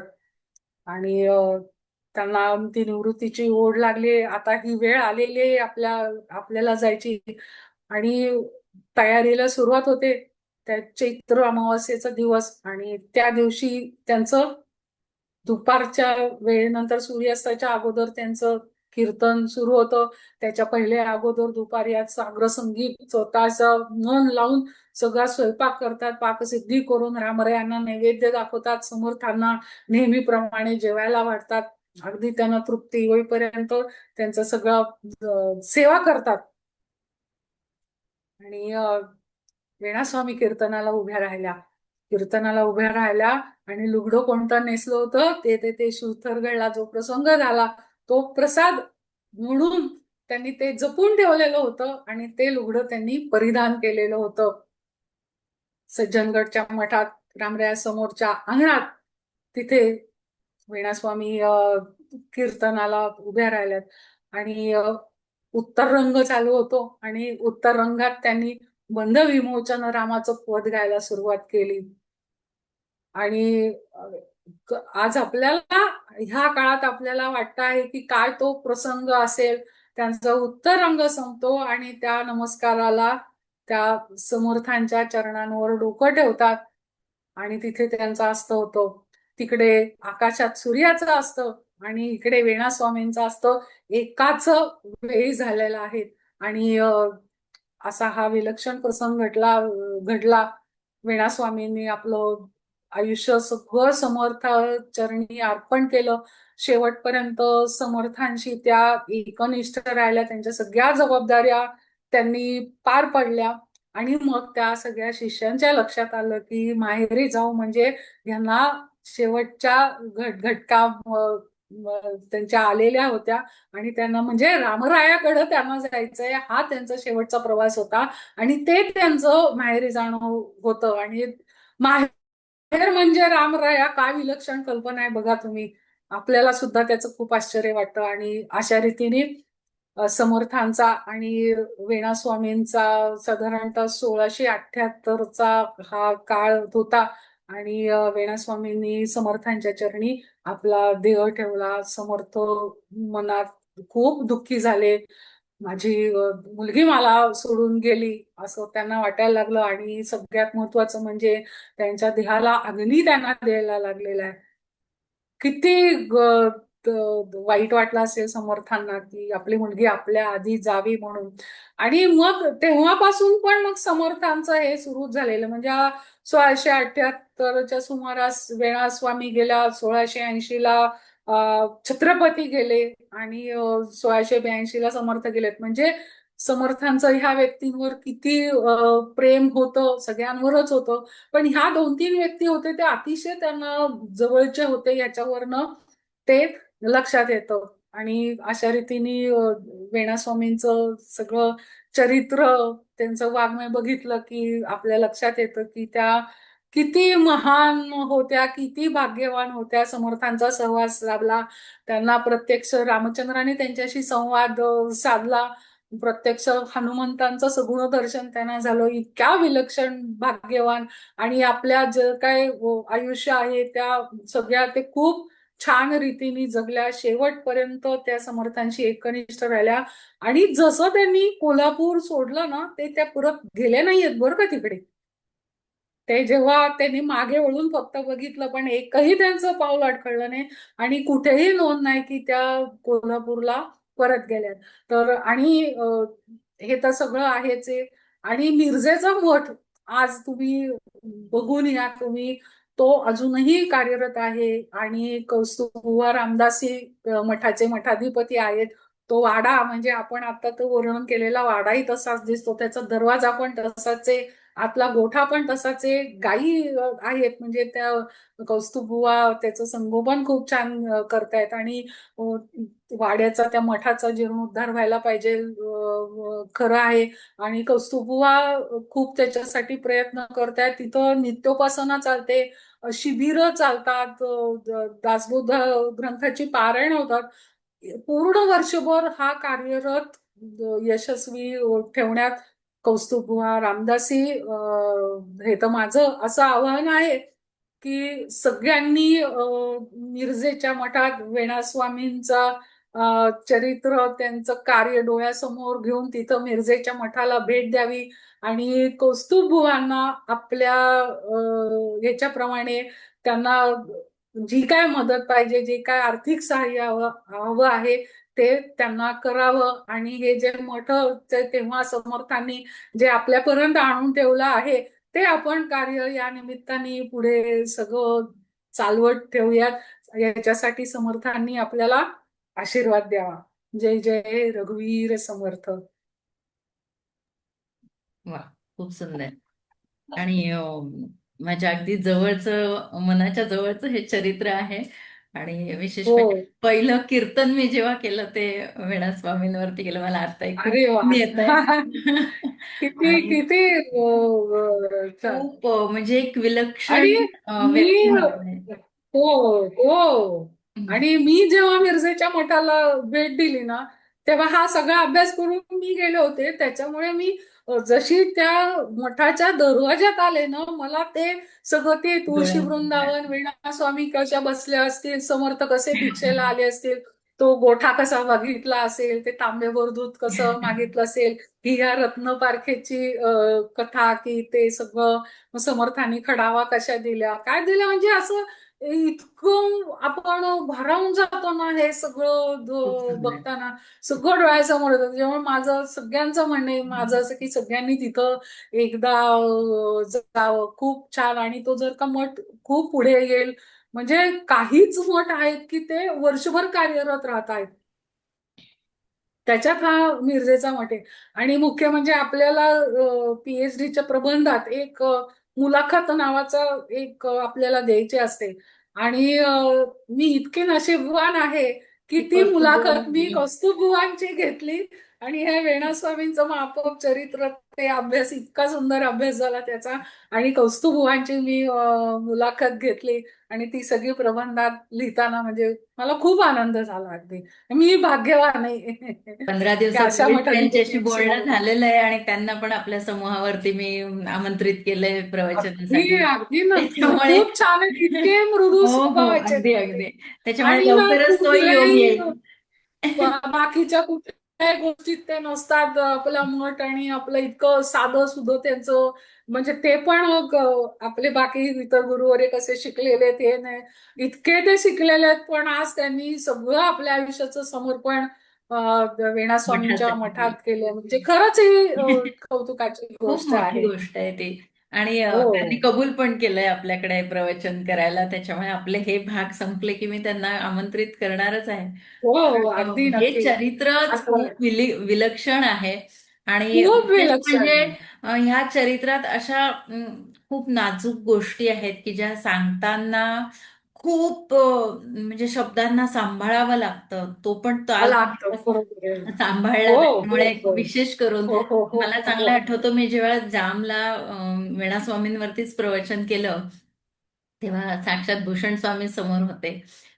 आणि त्यांना ती निवृत्तीची ओढ लागली, आता ही वेळ आलेली आहे आपल्याला जायची. आणि तयारीला सुरुवात होते. त्या चैत्र अमावास्येचा दिवस आणि त्या दिवशी त्यांचं दुपारच्या वेळेनंतर सूर्यास्ताच्या अगोदर त्यांचं कीर्तन सुरू होतं. त्याच्या पहिले अगोदर दुपारी आज साग्र संगीत स्वतःचं मन लावून सगळा स्वयंपाक करतात, पाकसिद्धी करून रामरायांना नैवेद्य दाखवतात, समर्थांना नेहमीप्रमाणे जेवायला वाढतात. अगदी त्यांना तृप्ती होईपर्यंत त्यांचं सगळं सेवा करतात. आणि वेणास्वामी कीर्तनाला उभ्या राहिल्या आणि लुगडं कोणतं नेसलं होतं ते शिवथरगडला जो प्रसंग झाला तो प्रसाद म्हणून त्यांनी ते जपून ठेवलेलं होतं आणि ते लुगडं त्यांनी परिधान केलेलं होतं. सज्जनगडच्या मठात रामराया समोरच्या अंगणात तिथे वेणास्वामी कीर्तनाला उभ्या राहिल्यात. आणि उत्तर रंग चालू होतो आणि उत्तर रंगात त्यांनी बंध विमोचन रामाचं पद गायला सुरुवात केली. आणि आज आपल्याला ह्या काळात आपल्याला वाटतं आहे की काय तो प्रसंग असेल. त्यांचा उत्तर रंग संपतो आणि त्या नमस्काराला त्या समर्थांच्या चरणांवर डोकं ठेवतात आणि तिथे त्यांचा अस्त होतो. तिकडे आकाशात सूर्याचं असतं आणि इकडे वेणास्वामींचं असतं एकाच वेळी झालेला आहे. आणि असा हा विलक्षण प्रसंग घडला. वेणास्वामींनी आपलं आयुष्य सगळं समर्थ चरणी अर्पण केलं. शेवटपर्यंत समर्थांशी त्या एकनिष्ठ राहिल्या, त्यांच्या सगळ्या जबाबदाऱ्या त्यांनी पार पडल्या. आणि मग त्या सगळ्या शिष्यांच्या लक्षात आलं की माहेरी जाऊ म्हणजे यांना शेवटच्या घटका त्यांच्या आलेल्या होत्या आणि त्यांना म्हणजे रामरायाकडे त्यांना जायचंय, हा त्यांचा शेवटचा प्रवास होता आणि ते त्यांचं माहेरी जाणं होतं. आणि माहेर म्हणजे रामराया, काय विलक्षण कल्पना आहे बघा तुम्ही. आपल्याला सुद्धा त्याचं खूप आश्चर्य वाटतं. आणि अशा रीतीने समर्थांचा आणि वेणास्वामींचा साधारणतः 1678चा हा काळ होता. आणि वेणास्वामींनी समर्थांच्या चरणी आपला देह ठेवला. समर्थ मनात खूप दुःखी झाले. माझी मुलगी मला सोडून गेली असं त्यांना वाटायला लागलं. आणि सगळ्यात महत्वाचं म्हणजे त्यांच्या देहाला अग्नी त्यांना द्यायला लागलेला आहे. किती वाईट वाटलं असेल समर्थांना की आपली मुलगी आपल्या आधी जावी म्हणून. आणि मग तेव्हापासून पण मग समर्थांचं हे सुरू झालेलं म्हणजे 1678च्या सुमारास वेणा स्वामी गेला. 1680ला छत्रपती गेले. आणि 1682ला समर्थ गेलेत. म्हणजे समर्थांचं ह्या व्यक्तींवर किती प्रेम होतं, सगळ्यांवरच होतं. पण ह्या 2-3 व्यक्ती होते ते अतिशय त्यांना जवळचे होते याच्यावरनं ते लक्षात येतं. आणि अशा रीतीने वेणास्वामींचं सगळं चरित्र, त्यांचं वाङ्मय बघितलं की आपल्या लक्षात येतं की त्या किती महान होत्या, किती भाग्यवान होत्या. समर्थांचा सहवास लाभला त्यांना. प्रत्यक्ष रामचंद्राने त्यांच्याशी संवाद साधला. प्रत्यक्ष हनुमंतांचं सगुण दर्शन त्यांना झालं. इतक्या विलक्षण भाग्यवान. आणि आपल्या जे काय आयुष्य आहे त्या सगळ्या ते खूप छान रीतीने जगल्या. शेवटपर्यंत त्या समर्थांशी एकनिष्ठ राहिल्या. आणि जसं त्यांनी कोल्हापूर सोडलं ना ते त्या परत गेले नाहीयेत बरं का तिकडे. ते जेव्हा त्यांनी मागे वळून फक्त बघितलं पण एकही त्यांचं पाऊल अडखळलं नाही. आणि कुठेही नोंद नाही की त्या कोल्हापूरला परत गेल्यात. तर आणि हे तर सगळं आहेच आहे. आणि मिरजेचा मठ आज तुम्ही बघून या तुम्ही, तो अजूनही कार्यरत आहे. आणि कौस्तुभबुवा रामदासी मठाचे मठाधिपती आहेत. तो वाडा म्हणजे आपण आता तो वर्णन केलेला वाडाही तसाच दिसतो. त्याचा दरवाजा पण तसाच आहे. आतला गोठा पण तसाच आहे. गायी आहेत म्हणजे त्या कौस्तुभबुवा त्याचं संगोपन खूप छान करतायत. आणि वाड्याचा त्या मठाचा जीर्णोद्धार व्हायला पाहिजे खरं आहे. आणि कौस्तुभबुवा खूप त्याच्यासाठी प्रयत्न करतायत. तिथं नित्योपासना चालते, शिबिरं चालतात, दासबोध ग्रंथाची पारायण होतात. पूर्ण वर्षभर हा कार्यरत यशस्वी ठेवण्यात कौस्तुभबुवा रामदासी हे तर माझं असं आव्हान आहे की सगळ्यांनी मिरजेच्या मठात वेणास्वामींचा चरित्र, त्यांचं कार्य डोळ्यासमोर घेऊन तिथं मिरजेच्या मठाला भेट द्यावी. आणि कौस्तुभबुवांना आपल्या याच्याप्रमाणे त्यांना जी काय मदत पाहिजे, जे काय आर्थिक सहाय्य हवं आहे ते त्यांना करावं. आणि हे जे मठ तेव्हा समर्थांनी जे आपल्यापर्यंत आणून ठेवलं आहे ते आपण कार्य या निमित्ताने पुढे सगळं चालवत ठेवूयात. याच्यासाठी समर्थांनी आपल्याला आशीर्वाद द्यावा. जय जय रघुवीर समर्थ. वा, खूप सुंदर. आणि माझ्या अगदी जवळचं, मनाच्या जवळचं हे चरित्र आहे. आणि विशेष हो. म्हणजे पहिलं कीर्तन मी जेव्हा केलं ते वेणास्वामींवरती केलं. मला आताही खूप अरे वा. येत आहे. किती आणि किती छान. खूप म्हणजे एक विलक्षण आणि मी व्यक्तिमत्व आहे. हो हो. हम्म. आणि मी जेव्हा मिरजेच्या मठाला भेट दिली ना तेव्हा हा सगळा अभ्यास करून मी गेले होते. त्याच्यामुळे मी जशी त्या मठाच्या दरवाज्यात आले ना मला ते सगळं ते तुळशी डोळ्यासमोर वृंदावन, आहे. वीणा स्वामी कशा बसल्या असतील, समर्थ कसे भिक्षेला आले असतील, तो गोठा कसा बघितला असेल, ते तांब्याभर दूध कसं मागितलं असेल, ही या रत्न पारखेची कथा की ते सगळं समर्थांनी खडावा कशा दिल्या, काय दिल्या म्हणजे असं इतकं आपण भारावून जातो ना हे सगळं खूप सुंदर. बघताना. सगळं डोळ्यासमोर येतं. त्याच्यामुळे माझं सगळ्यांचं म्हणणं आहे माझं असं की सगळ्यांनी तिथं एकदा जावं. खूप छान. आणि तो जर का मठ खूप पुढे येईल म्हणजे काहीच मठ आहेत की ते वर्षभर कार्यरत राहत आहेत. त्याच्यात हा मिरजेचा मठ आहे. आणि मुख्य म्हणजे आपल्याला पीएचडीच्या प्रबंधात एक मुलाखत नावाचा एक आपल्याला द्यायची असते. आणि मी इतके नशीबवान आहे की ती ती मुलाखत मी कौस्तुभवानी. कौस्तुभबुवांची घेतली. आणि हे वेणास्वामींचं माफक चरित्र ते अभ्यास इतका सुंदर अभ्यास झाला त्याचा. आणि कौस्तुभबुवांची मी मुलाखत घेतली. आणि ती सगळी प्रबंधात लिहिताना म्हणजे मला खूप आनंद झाला. अगदी मी भाग्यवान आहे 15 की अशा दिवसापूर्वीच त्यांच्याशी मठाधिपतींशी बोलणं बोलणं. झालेलं आहे आणि त्यांना पण आपल्या समूहावरती मी आमंत्रित केलंय अगदी प्रवचनासाठी. अगदी नक्की त्याच्यामुळे खूप छान आहे. इतके मृदू हो हो, स्वभावाचे अगदी आहेत ते. अगदी. त्याच्यामुळे आणि ना लवकरच तोही योग कुठल्याही येईल. बाकीच्या कुठल्याही गोष्टीत ते नसतात. आपला मठ आणि आपलं इतकं साधं सुधं त्यांचं, म्हणजे ते पण आपले बाकी इतर गुरुवरे कसे शिकलेले ते नाही, इतके ते शिकलेले आहेत, पण आज त्यांनी सगळं आपल्या आयुष्याचं समर्पण वेणा स्वामींच्या मठासाठी मठात केलं. केलं. म्हणजे खरंच ही कौतुकाची खूप गोष्ट मोठी आहे. गोष्ट आहे ती. आणि हो त्यांनी कबूल पण केलंय आपल्याकडे प्रवचन करायला. त्याच्यामुळे आपले हे भाग संपले की मी त्यांना आमंत्रित करणारच आहे. हो कारण अगदी हे नक्की. चरित्रच आता खूप विलक्षण आहे. आणि खूप विशेष विलक्षण म्हणजे आहे. ह्या चरित्रात अशा खूप नाजूक गोष्टी आहेत की ज्या सांगताना खूप म्हणजे शब्दांना सांभाळावं लागतं. तो पण ताल लागतं बरोबर आहे. सांभाळला. हो हो त्यामुळे हो विशेष करून हो हो हो मला हो हो. चांगलं आठवतं, मी जेव्हा जामला वीणास्वामींवरतीच प्रवचन केलं, तेव्हा साक्षात भूषण स्वामी समोर होते.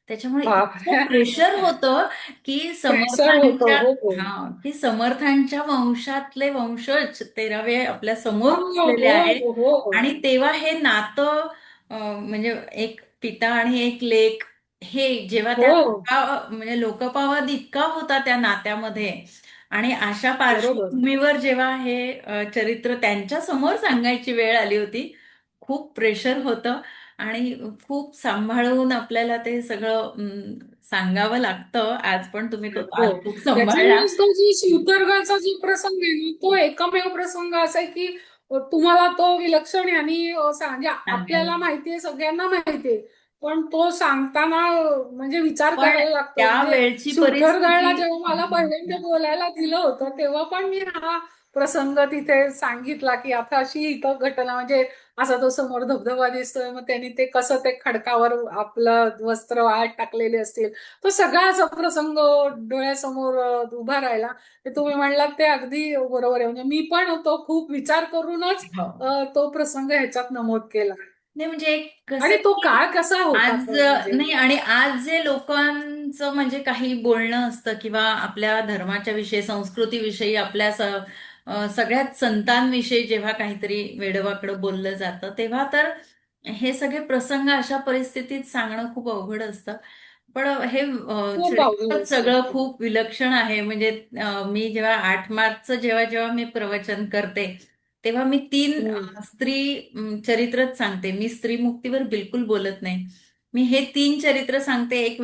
त्याच्यामुळे इतकं बापरे. प्रेशर होतं की प्रेशर होतं. समर्थांच्या, हो हो. हा, की समर्थांच्या वंशातले वंशज 13वे आपल्या हो समोर बसलेले आहेत. हो हो. आणि तेव्हा हे नातं म्हणजे एक पिता आणि एक लेक, हे जेव्हा त्या हो म्हणजे लोकपावाद इतका होता त्या नात्यामध्ये. आणि अशा बरोबर. पार्श्वभूमीवर जेव्हा हे चरित्र त्यांच्या समोर सांगायची वेळ आली होती, खूप प्रेशर होतं. आणि खूप सांभाळून आपल्याला ते सगळं सांगावं लागतं. आज पण तुम्ही तो हो. ताल खूप सांभाळला. त्याच्यामुळेच तो जो शिवतरगाचा जो प्रसंग आहे ना, तो एकमेव प्रसंग असा आहे की तुम्हाला तो विलक्षण आहे. आणि म्हणजे सांगायला. आपल्याला माहितीये, सगळ्यांना माहितीये, पण तो सांगताना म्हणजे विचार पण करायला लागतो. त्या म्हणजे वेळची शिवथरगडला परिस्थिती. जेव्हा मला पहिल्यांदा बोलायला दिलं होतं, तेव्हा पण मी हा प्रसंग तिथे सांगितला की आता अशी इथं घटना, म्हणजे असा तो समोर धबधबा दिसतोय, मग त्यांनी ते कसं ते खडकावर आपलं वस्त्र वाळत टाकलेले असतील, तो सगळा असा प्रसंग डोळ्यासमोर उभा राहिला. ते तुम्ही म्हणलात ते अगदी बरोबर आहे. म्हणजे मी पण तो खूप विचार करूनच हो. तो प्रसंग ह्याच्यात नमूद केला. नाही म्हणजे एक कसं आणि आहे तो की काळ कसा होता आज पण म्हणजे. नाही, आणि आज जे लोकांचं म्हणजे काही बोलणं असतं किंवा आपल्या धर्माच्या विषयी, संस्कृतीविषयी, आपल्या सगळ्याच संतांविषयी जेव्हा काहीतरी वेडवाकडं बोललं जातं, तेव्हा तर हे सगळे प्रसंग अशा परिस्थितीत सांगणं खूप अवघड असतं. पण हे खूप अवघड चरित्रच असतं. सगळं खूप विलक्षण आहे. म्हणजे मी जेव्हा 8 मार्चचं जेव्हा जेव्हा मी प्रवचन करते, तेव्हा मी 3 हम्म, स्त्री चरित्रच सांगते. मी स्त्री मुक्तीवर बिलकुल बोलत नाही. मी हे 3 चरित्र सांगते. एक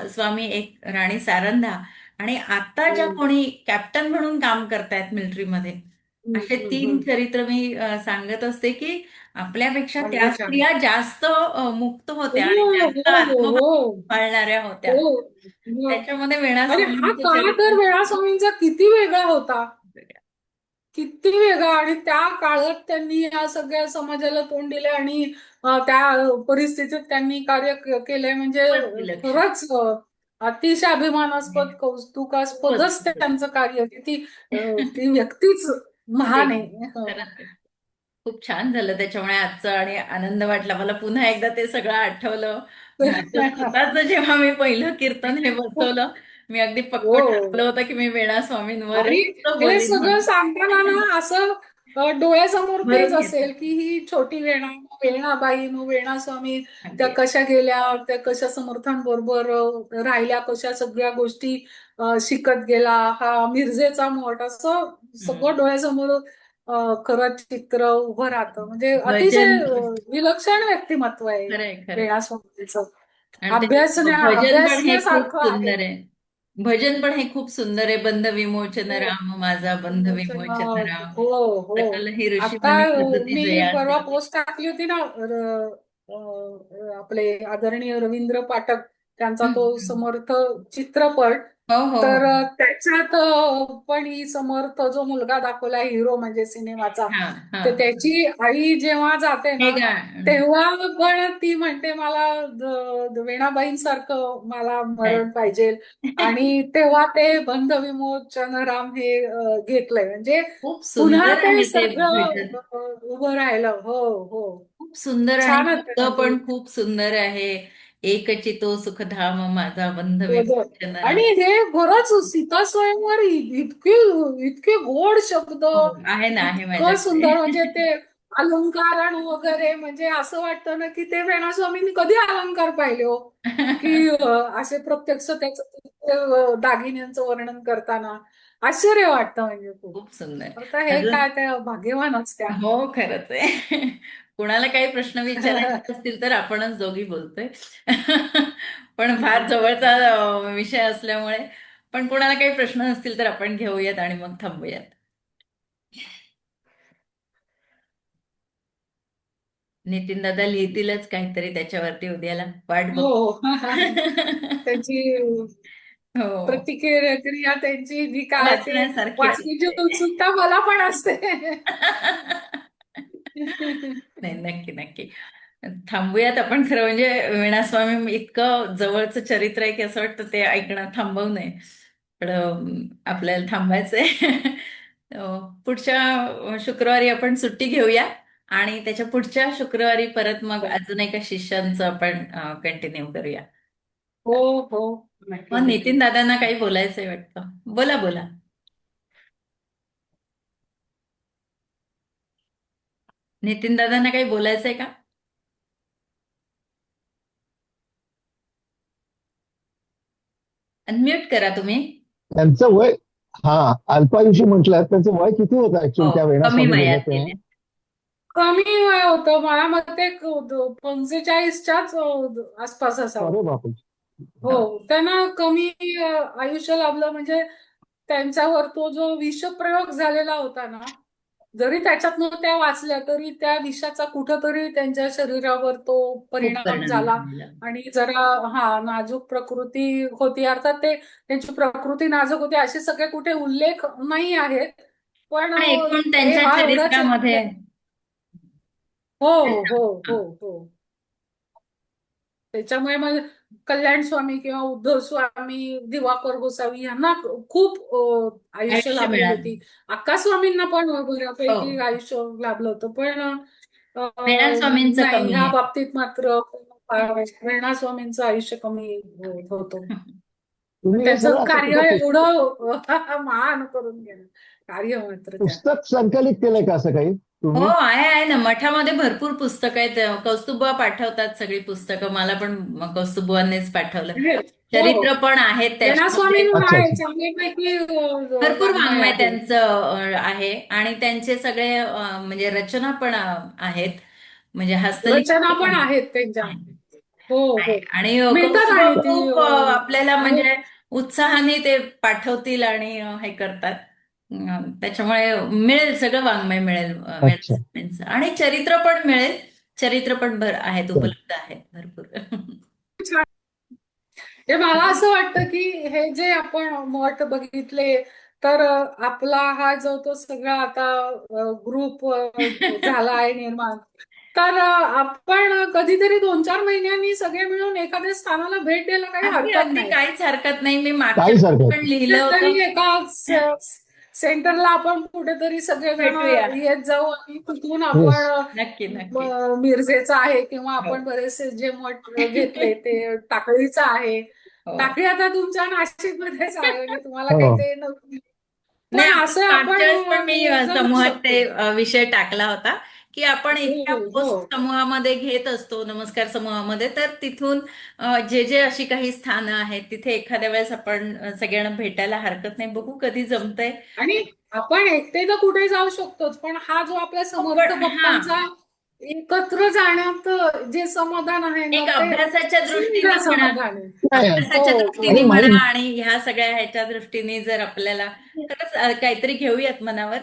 स्वामी, एक राणी सारंधा, आणि आता ज्या हम्म, कोणी कॅप्टन म्हणून काम करतायत मिलिटरीमध्ये, हम्म, असे 3 हम्म. चरित्र मी सांगत असते की आपल्यापेक्षा अगदी त्या छान. स्त्रिया जास्त मुक्त हो होत्या आणि जास्त हो आत्मबल हो पाळणाऱ्या होत्या. हो हो. त्याच्यामध्ये वेणा आणि हा स्वामींचं काळ तर चरित्र. वेळा स्वामींचा किती वेगळा होता, किती वेगळा. आणि त्या काळात त्यांनी या सगळ्या समाजाला तोंड दिले आणि त्या परिस्थितीत त्यांनी कार्य केलंय, म्हणजे खूपच विलक्षण. खरंच अतिशय अभिमानास्पद, कौतुकास्पदच खूप त्यांचं कार्य. ती व्यक्तीच महान वेगळी. आहे. हो. खरंच आहे. खूप छान झालं त्याच्यामुळे आजचं, आणि आनंद वाटला मला पुन्हा एकदा ते सगळं आठवलं. माझं स्वतःच जेव्हा मी पहिलं कीर्तन हे बसवलं, मी अगदी पक्क हो. ठरवलं होतं की मी वेणा आणि स्वामींवरच हे बोलीन सगळं सांगताना म्हणून. ना असं डोळ्यासमोर तेच भरून येतं. असेल की ही छोटी वेणा, मग वेणाबाई, मग वेणा स्वामी, त्या अगदी. कशा गेल्या, त्या कशा समर्थांबरोबर राहिल्या, कशा सगळ्या गोष्टी शिकत गेला, हा मिरजेचा मठ, असं हम्म. सगळं डोळ्यासमोर खरं चित्र उभं राहतं. म्हणजे अतिशय भजन. विलक्षण व्यक्तिमत्व आहे खरंय, खरंय. वेणा स्वामींचं. आणि त्याच्यात भजन पण हे खूप अभ्यासण्यासारखं आहे. सुंदर आहे. भजन पण हे खूप सुंदर आहे. बंध विमोचन हो. राम, माझा बंध विमोचन राम, हो हो. सकल ही आता ऋषीमुनी सजती मी परवा जयासी. पोस्ट टाकली होती ना, आपले आदरणीय रवींद्र पाठक, त्यांचा तो हम्म. समर्थ चित्रपट. हो हो हो. तर त्याच्यात पण ही समर्थ जो मुलगा दाखवला हिरो म्हणजे सिनेमाचा, हा हा. तर त्याची आई जेव्हा जाते हे ना, गाणं. तेव्हा पण ती म्हणते मला वेणाबाईंसारखं मला काय? मरण पाहिजे. आणि तेव्हा ते बंध विमोचन राम हे घेतलंय. म्हणजे खूप पुन्हा सुंदर ते आहे ते सगळं भजन. उभं राहिलं. हो हो. खूप सुंदर, आणि छानच आहे शब्द म्हणजे. पण खूप सुंदर आहे. एकची तो सुखधाम, माझा बंध बरोबर. विमोचन आणि राम. हे बरंच सीता स्वयंवर इतके इतके गोड शब्द, हो, आहे ना, आहे इतकं माझ्याकडे. सुंदर, म्हणजे ते अलंकारण वगैरे, म्हणजे असं वाटतं ना की ते वेणा स्वामींनी कधी अलंकार पाहिले हो, की असे प्रत्यक्ष त्याच दागिन्यांचं वर्णन करताना आश्चर्य वाटतं म्हणजे खूप. खूप सुंदर. आता हे अजून काय त्या भाग्यवानच त्या. हो, खरंच आहे. कुणाला काही प्रश्न विचारायचे असतील तर आपणच दोघी बोलतोय. पण फार जवळचा विषय असल्यामुळे, पण कुणाला काही प्रश्न असतील तर आपण घेऊयात आणि मग थांबूयात. नितीन दादा लिहितीलच काहीतरी त्याच्यावरती उद्याला, वाट बघ. हो. त्यांची हो, प्रतिक्रिया त्यांची जी काय ते वाचण्यासारखी वाचण्याची असते. उत्सुकता मला पण असते. नाही, नक्की नक्की. थांबूयात आपण. खरं म्हणजे वीणास्वामी इतकं जवळचं चरित्र आहे की असं वाटतं ते ऐकणं थांबवू नये. पण आपल्याला थांबायचंय. पुढच्या शुक्रवारी आपण सुट्टी घेऊया आणि त्याच्या पुढच्या शुक्रवारी परत मग अजून एका शिष्यांचं आपण कंटिन्यू करूया. हो हो, नक्की मग नक्की. नितीन दादांना काही बोलायचंय वाटतं. बोला बोला. नितीन दादांना काही बोलायचंय का? अनम्यूट करा तुम्ही. त्यांचं वय, हा, अल्पायुषी म्हटलं, त्यांचं वय किती होतं हो, ऍक्च्युली त्या कमी वेणास्वामी गेल्या वयात तेव्हा? गेले. कमी वय होतं मला मते 45च्याच आसपास असावं. अरे बापरे. हो, हो. त्यांना कमी आयुष्य लाभलं म्हणजे त्यांच्यावर तो जो विषप्रयोग झालेला होता ना, जरी त्याच्यातनं त्या वाचल्या तरी त्या विषाचा कुठंतरी त्यांच्या शरीरावर तो खूप परिणाम परिणाम झाला. झालेला. आणि जरा नाजूक प्रकृती होती. अर्थात ते त्यांची प्रकृती नाजूक होती असे सगळे कुठे उल्लेख नाही आहेत. पण पण एकूण हे त्यांच्या एवढंच आहे चरित्रामध्ये की हो हो हो हो. त्याच्यामुळे मग कल्याण स्वामी किंवा उद्धव स्वामी, दिवाकर गोसावी यांना खूप आयुष्य आयुष्य लाभलेली मिळालं. होती. अक्का स्वामींना पण हो, बऱ्यापैकी आयुष्य लाभलं होतं. पण वीणा स्वामींचं नाही, कमी ह्या आहे. बाबतीत मात्र प्रेरणा स्वामींचं आयुष्य कमी होतं. पण तुम्ही हे त्यांचं सगळं असं कार्य कुठं एवढं महान करून गेलं. कार्य मात्र त्या. पुस्तक संकलित केलंय का असं काही हो, तुम्ही? आहे ना. मठामध्ये भरपूर पुस्तकं आहेत. कौस्तुभबुवा पाठवतात सगळी पुस्तकं. मला पण कौस्तुभबुवांनीच पाठवलं. म्हणजे हो, चरित्र पण आहेत वीणा त्याच्यामध्ये. स्वामी अच्छा अच्छा. चांगल्यापैकी भरपूर वाङ्मय वाङ्मय आहे. त्यांचं आहे आणि त्यांचे सगळे म्हणजे रचना पण आहेत. म्हणजे रचना हस्तलिखित पण पण आहेत त्यांच्या. आहे. हो हो, आणि मिळतात कौस्तुभ आणि ती खूप आपल्याला म्हणजे आहेत. उत्साहाने ते पाठवतील आणि हे करतात. त्याच्यामुळे मिळेल, सगळं वाङ्मय मिळेल अच्छा. वीणा आणि चरित्र पण मिळेल. चरित्र पण आहेत, उपलब्ध आहेत भरपूर. हे मला असं वाटतं की हे जे आपण मठ बघितले तर आपला हा जो तो सगळा आता ग्रुप झाला आहे निर्माण, तर आपण कधीतरी 2-4 महिन्यांनी सगळे मिळून एखाद्या स्थानाला भेट द्यायला काही अगदी हरकत अगदी नाही. काहीच हरकत नाही. मी मागच्या काहीच वेळी हरकत पण नाही. लिहिलं कुठेतरी होतं. एका सेंटरला आपण कुठेतरी सगळेजण भेटूया. येत जाऊ आणि तिथून येस. आपण नक्की नक्की. मिरजेचा आहे किंवा हो. आपण बरेचसे जे मठ घेतले ते टाकळीचा आहे. हो. टाकळी आता तुमच्या नाशिकमध्येच आहे म्हणजे तुम्हाला हो. काही ते नव्हती. नाही, पण आपण असं आपण मागच्या वेळेस पण मी जमू समूहात ते शकतो. विषय टाकला होता की आपण इतक्या हो हो. पोस्ट समूहामध्ये घेत असतो, नमस्कार समूहामध्ये, तर तिथून जे जे अशी काही स्थानं आहेत तिथे एखाद्या वेळेस आपण सगळ्यांना भेटायला हरकत नाही. बघू कधी जमतंय. आणि आपण एकटे तर कुठे जाऊ शकतोच, पण हा जो आपल्या समर्थ पण हा, भक्तांचा एकत्र जाण्यात जे समाधान आहे ना एक ते अभ्यासाच्या दृष्टीने सुंदर म्हणा, समाधान आहे. नाही. अभ्यासाच्या हो आणि दृष्टीने हो. म्हणा माहीत आणि ह्या सगळ्या ह्याच्या दृष्टीने जर आपल्याला खरंच काहीतरी घेऊयात मनावर.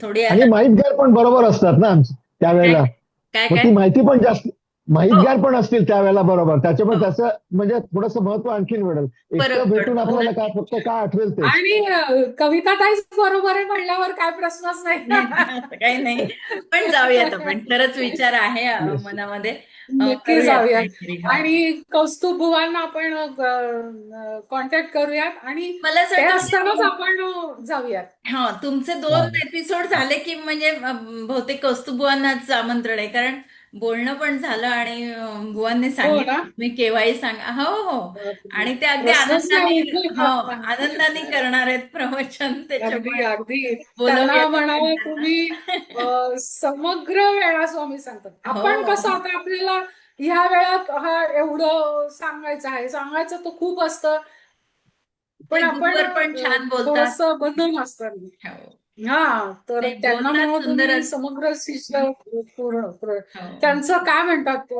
थोडी आणि आता माहितगार पण बरोबर असतात ना काय त्यावेळेला. काय मग ती काय माहिती पण जास्त, हो माहितगार पण असतील त्यावेळेला बरोबर, त्याच्यामुळे हो, त्याचं म्हणजे थोडंसं महत्व आणखीन वाढेल. फरक एकटं भेटून पडतो. आपल्याला काय, नक्की. फक्त काय आठवेल तेच. आणि कविता ताईच बरोबर आहे म्हणल्यावर काय प्रश्नच नाही. नाही, असं काही नाही. पण जाऊयात आपण. खरंच विचार आहे येस. मनामध्ये. नक्की करूयात जाऊयात. काहीतरी. हो. आणि कौस्तुभ बुवांना आपण कॉन्टॅक्ट करूयात आणि मला असं ते वाटतं असतानाच आपण जाऊयात. हा, तुमचे 2 चालेल. एपिसोड झाले की म्हणजे बहुतेक कौस्तुभ बुवांनाच आमंत्रण आहे. कारण बोलणं पण झालं आणि बुवांनी हो ना. सांगितलं तुम्ही केव्हाही सांगा. हो हो. आणि ते अगदी प्रश्नच आनंदाने, नाही. हो, आनंदाने करणार आहेत प्रवचन. अगदी त्याच्यामुळे अगदी. त्यांना बोलवूयात आपण म्हणावं तुम्ही त्यांना. समग्र वेळा स्वामी सांगतात. हो आपण हो कसं आता आपल्याला ह्या वेळात हा एवढं सांगायचं आहे, सांगायचं तर खूप असतं. पण ते आपण दूरवर पण छान बोलतात. थोडस बंधन असतं. हो. हा, तर नाही, त्यांना बोलतात म्हणून सुंदर तुम्ही असं. समग्र शिष्य हो. त्यांचं काय म्हणतात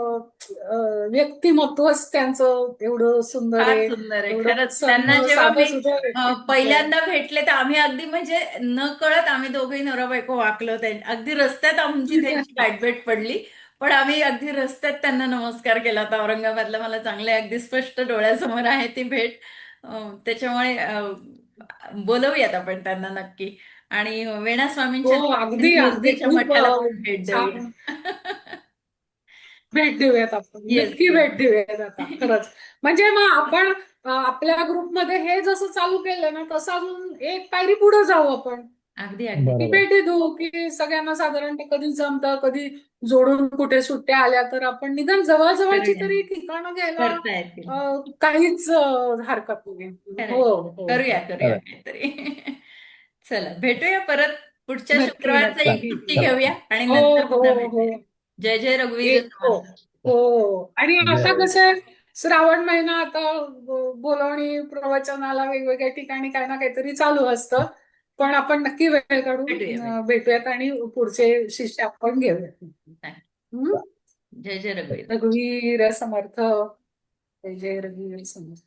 व्यक्तिमत्वच त्यांचं एवढं सुंदर फार आहे, सुंदर आहे एवढं खरंच. त्यांना प्रसन्न जेव्हा साधं मी सुद्धा व्यक्तिमत्व आहे. पहिल्यांदा भेटले तर आम्ही अगदी म्हणजे न कळत आम्ही दोघंही नवरा बायको वाकलो. अगदी रस्त्यात आमची त्यांची गाठभेट पडली. पण आम्ही अगदी रस्त्यात त्यांना नमस्कार केला होता. औरंगाबादला मला चांगले अगदी स्पष्ट डोळ्यासमोर आहे ती भेट. त्याच्यामुळे बोलवूयात आपण त्यांना नक्की. आणि वेणा हो, स्वामींच्या अगदी अगदी मूर्तीच्या खूप मठाला पण भेट देऊया. छान. भेट देऊयात आपण, येस, नक्की येस. भेट देऊयात आता खरंच. म्हणजे मग आपण आपल्या ग्रुपमध्ये हे जसं चालू केलं ना, तसं अजून एक पायरी पुढे जाऊ आपण, अगदी अगदी. की बरोबर. भेटी देऊ, की सगळ्यांना साधारणतः कधी जमतं, कधी जोडून कुठे सुट्ट्या आल्या तर आपण निदान जवळजवळची करूया. तरी ठिकाणं घ्यायला करता येतील. काहीच हरकत नाही. खरंय. हो हो करूया हो. करूया खरंय. काहीतरी. चला भेटूया परत. पुढच्या नक्की शुक्रवारचा एक नक्की. सुट्टी चला. घेऊया आणि हो नंतर हो पुन्हा हो. भेटूया. जय जय रघुवीर एक हो समर्थ. हो. आणि आता जय कसं आहे, श्रावण महिना आता बोलवणी प्रवचनाला वेगवेगळ्या ठिकाणी काही ना काहीतरी चालू असतं. पण आपण नक्की वेळ काढून भेटूया भेटूया. भेटूयात आणि पुढचे शिष्य आपण घेऊयात. हम्म? जय जय रघुवीर. रघुवीर समर्थ. जय जय रघुवीर समर्थ.